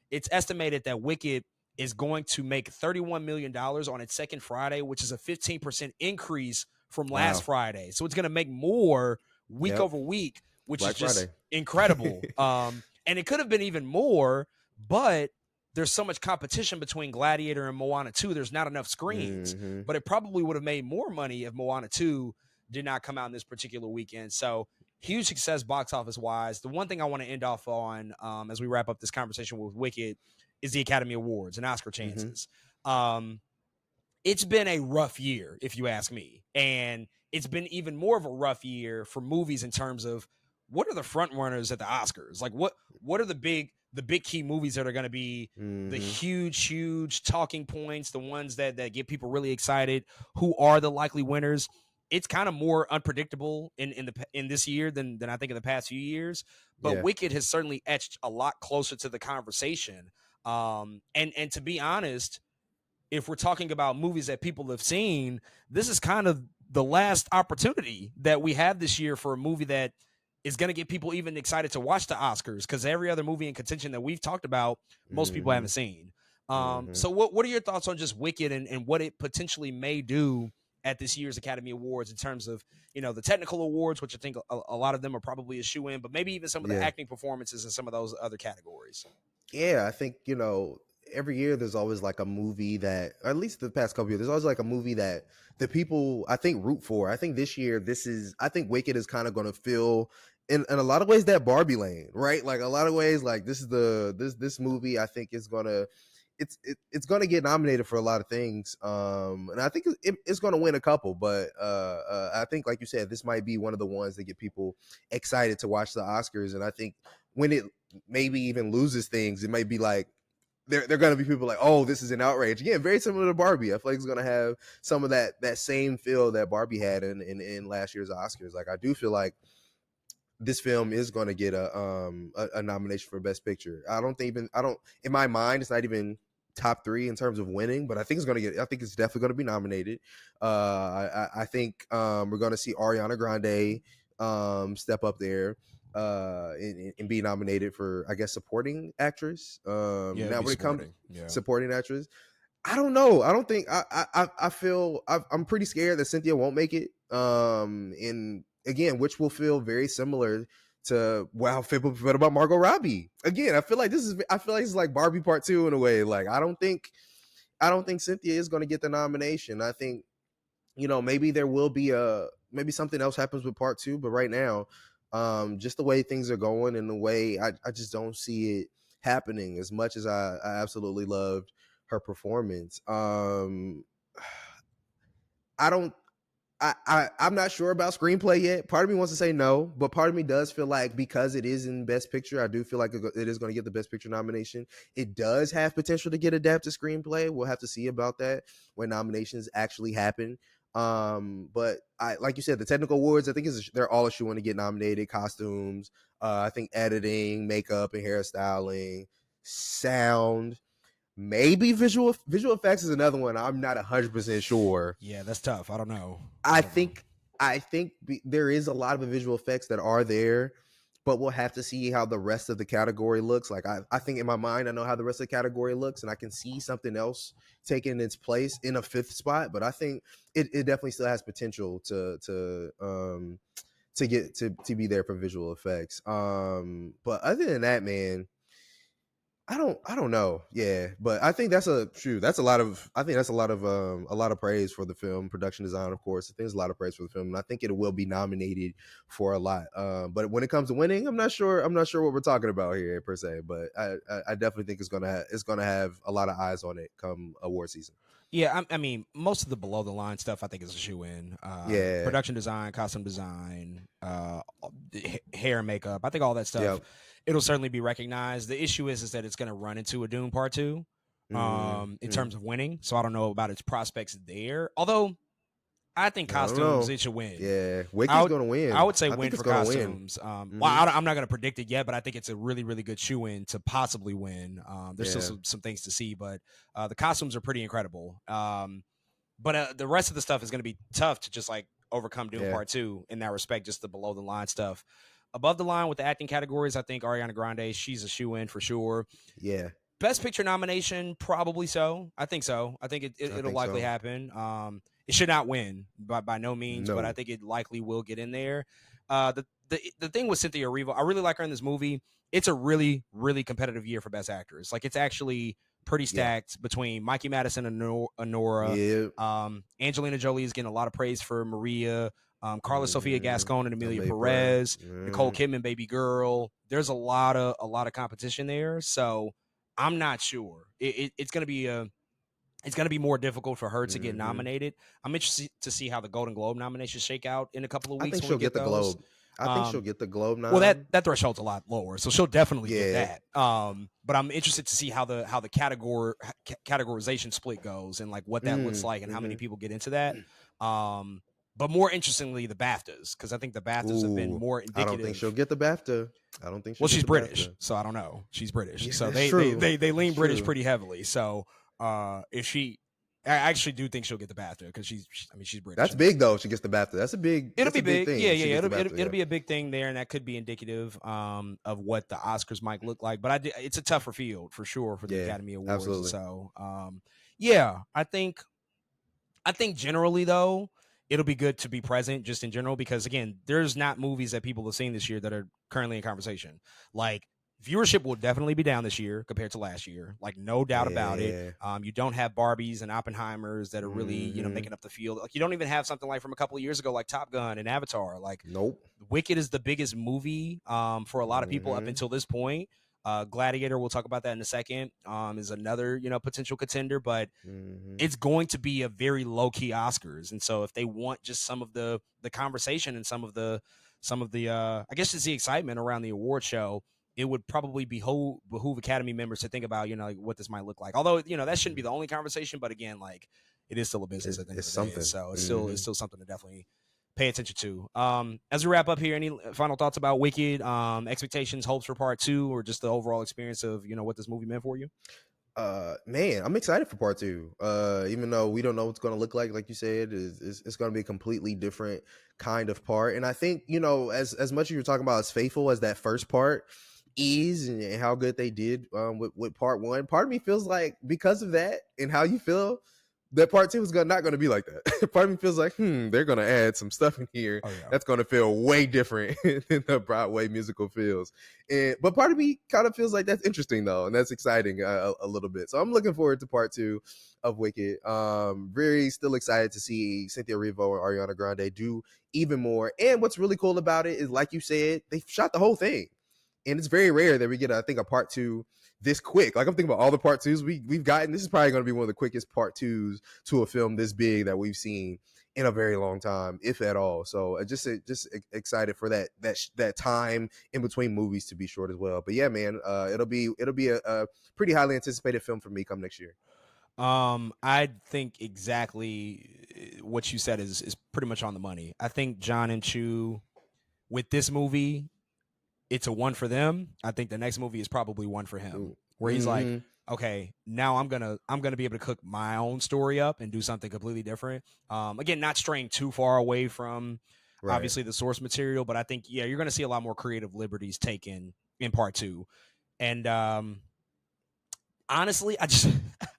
it's estimated that Wicked is going to make $31 million on its second Friday, which is a 15% increase from last Wow. Friday. So it's going to make more week Yep. over week, which Black is just Friday. incredible. And it could have been even more, but there's so much competition between Gladiator and Moana 2. There's not enough screens, but it probably would have made more money if Moana 2 did not come out in this particular weekend. So huge success box office wise. The one thing I want to end off on as we wrap up this conversation with Wicked is the Academy Awards and Oscar chances. It's been a rough year, if you ask me. And it's been even more of a rough year for movies in terms of what are the front runners at the Oscars? Like what are the big key movies that are going to be the huge talking points, the ones that get people really excited, who are the likely winners? It's kind of more unpredictable in this year than I think in the past few years. But Wicked has certainly etched a lot closer to the conversation. And to be honest, if we're talking about movies that people have seen, this is kind of the last opportunity that we have this year for a movie that is going to get people even excited to watch the Oscars, because every other movie in contention that we've talked about, most people haven't seen. So what are your thoughts on just Wicked and what it potentially may do at this year's Academy Awards in terms of, the technical awards, which I think a lot of them are probably a shoe-in, but maybe even some of the acting performances and some of those other categories? Yeah, I think, every year there's always like a movie that, or at least the past couple years, there's always like a movie that the people, I think, root for. I think this year, I think Wicked is kind of going to fill in a lot of ways that Barbie lane, right? Like a lot of ways, like this movie, I think is going to, it's going to get nominated for a lot of things. And I think it's going to win a couple, but I think, like you said, this might be one of the ones that get people excited to watch the Oscars. And I think when it maybe even loses things, it might be like, they're going to be people like, oh, this is an outrage. Again, very similar to Barbie. I feel like it's going to have some of that same feel that Barbie had in last year's Oscars. Like, I do feel like this film is going to get a nomination for Best Picture. In my mind, it's not even top 3 in terms of winning, but I think it's definitely going to be nominated. I think we're going to see Ariana Grande step up there and be nominated for, I guess, supporting actress. Now when it comes supporting actress, I don't know. I don't think I feel I'm pretty scared that Cynthia won't make it. And again, which will feel very similar to how people felt about Margot Robbie. Again, I feel like it's like Barbie Part 2 in a way. Like I don't think Cynthia is going to get the nomination. I think maybe there will be maybe something else happens with Part 2, but right now, just the way things are going and the way I just don't see it happening as much as I absolutely loved her performance. I'm not sure about screenplay yet. Part of me wants to say no, but part of me does feel like because it is in Best Picture, I do feel like it is going to get the Best Picture nomination. It does have potential to get adapted screenplay. We'll have to see about that when nominations actually happen. But like you said, the technical awards, I think they're all a shoe-in to get nominated. Costumes, I think editing, makeup and hairstyling, sound, maybe visual effects is another one. I'm not 100% sure. Yeah, that's tough. I don't know. I think there is a lot of visual effects that are there, but we'll have to see how the rest of the category looks. Like I think in my mind, I know how the rest of the category looks, and I can see something else taking its place in a 5th spot. But I think it definitely still has potential to be there for visual effects. But other than that, man, I don't know. Yeah, but I think that's a lot of praise for the film. Production design, of course. I think there's a lot of praise for the film, and I think it will be nominated for a lot. But when it comes to winning, I'm not sure what we're talking about here per se. But I definitely think it's gonna have a lot of eyes on it come award season. Yeah, I mean, most of the below the line stuff I think is a shoe-in. Production design, costume design, hair and makeup. I think all that stuff. Yep. It'll certainly be recognized. The issue is that it's going to run into a Dune Part 2 in terms of winning. So I don't know about its prospects there. Although I think costumes, it should win. Yeah, Wicked's going to win. I would say win for costumes. Well, I'm not going to predict it yet, but I think it's a really, really good shoe-in to possibly win. There's still some things to see, but the costumes are pretty incredible. But the rest of the stuff is going to be tough to just like overcome Dune Part 2 in that respect, just the below the line stuff. Above the line with the acting categories, I think Ariana Grande, she's a shoe-in for sure. Yeah. Best Picture nomination, probably so. I think so. I think it'll likely happen. It should not win by no means, but I think it likely will get in there. The thing with Cynthia Erivo, I really like her in this movie. It's a really, really competitive year for Best Actress. Like, it's actually pretty Yeah. stacked between Mikey Madison and Honora. Yeah. Angelina Jolie is getting a lot of praise for Maria. Carla Sofia Gascon and Amelia Amelia Perez. Perez, Nicole Kidman, Baby Girl. There's a lot of competition there. So I'm not sure. It's gonna be more difficult for her to get nominated. I'm interested to see how the Golden Globe nominations shake out in a couple of I weeks think when she'll we get get the those. Globe. I think she'll get the Globe Well, nom. that threshold's a lot lower, so she'll definitely get Yeah. that. But I'm interested to see how the categorization split goes and like what that looks like and how many people get into that. But more interestingly, the BAFTAs, because I think the BAFTAs have been more I don't think indicative. she'll get the BAFTA. I don't think she'll Well, get she's the British, BAFTA. so I don't know. She's British, Yeah, so that's true. they lean That's British true. pretty heavily. So if she, I actually do think she'll get the BAFTA because she's British. That's big though. If she gets the BAFTA. That's a big. It'll be big. Thing. Yeah. It'll be a big thing there, and that could be indicative of what the Oscars might look like. But it's a tougher field for sure for the Academy Awards. Absolutely. So yeah, I think generally though, it'll be good to be present just in general because again, there's not movies that people have seen this year that are currently in conversation. Like, viewership will definitely be down this year compared to last year, like no doubt about it. You don't have Barbies and Oppenheimers that are really making up the field. Like, you don't even have something like from a couple of years ago like Top Gun and Avatar. Like, nope. Wicked is the biggest movie for a lot of people up until this point. Gladiator, we'll talk about that in a second, is another potential contender, but it's going to be a very low-key Oscars. And so if they want just some of the conversation and some of the I guess just the excitement around the award show, it would probably behoove Academy members to think about like what this might look like. Although that shouldn't be the only conversation, but again, like, it is still a business at the end of the something. day. So it's still something to definitely pay attention to. As we wrap up here, any final thoughts about Wicked, expectations, hopes for part 2, or just the overall experience of what this movie meant for you? Man, I'm excited for part 2. Even though we don't know what's going to look like you said, it's going to be a completely different kind of part. And I think as much as you're talking about as faithful as that first part is, and how good they did with part 1, part of me feels like because of that and how you feel, that part 2 is not going to be like that. Part of me feels like, they're going to add some stuff in here that's going to feel way different than the Broadway musical feels. But part of me kind of feels like that's interesting though, and that's exciting a little bit. So I'm looking forward to part 2 of Wicked. Very still excited to see Cynthia Erivo and Ariana Grande do even more. And what's really cool about it is, like you said, they shot the whole thing. And it's very rare that we get, I think, a part 2 this quick. Like, I'm thinking about all the part 2s we've gotten. This is probably going to be one of the quickest part 2s to a film this big that we've seen in a very long time, if at all. So just excited for that time in between movies to be short as well. But yeah, man, it'll be a pretty highly anticipated film for me come next year. I think exactly what you said is pretty much on the money. I think John and Chu, with this movie, it's a 1 for them. I think the next movie is probably 1 for him, where he's like, okay, now I'm gonna be able to cook my own story up and do something completely different. Again, not straying too far away from obviously the source material, but I think you're gonna see a lot more creative liberties taken in part 2. And honestly, I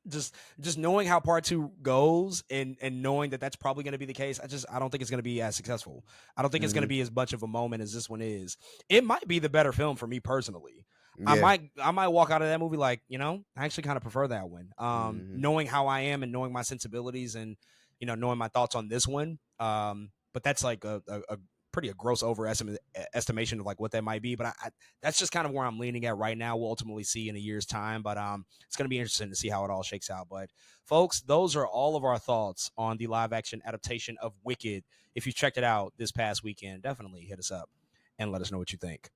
just knowing how part 2 goes and knowing that that's probably going to be the case, I don't think it's going to be as successful. I don't think it's going to be as much of a moment as this one is. It might be the better film for me personally. Yeah. I might walk out of that movie like, I actually kind of prefer that one. Knowing how I am and knowing my sensibilities and knowing my thoughts on this one. But that's like a pretty gross estimation of like what that might be, but I that's just kind of where I'm leaning at right now. We'll ultimately see in a year's time, but it's going to be interesting to see how it all shakes out. But folks, those are all of our thoughts on the live action adaptation of Wicked. If you checked it out this past weekend, definitely hit us up and let us know what you think.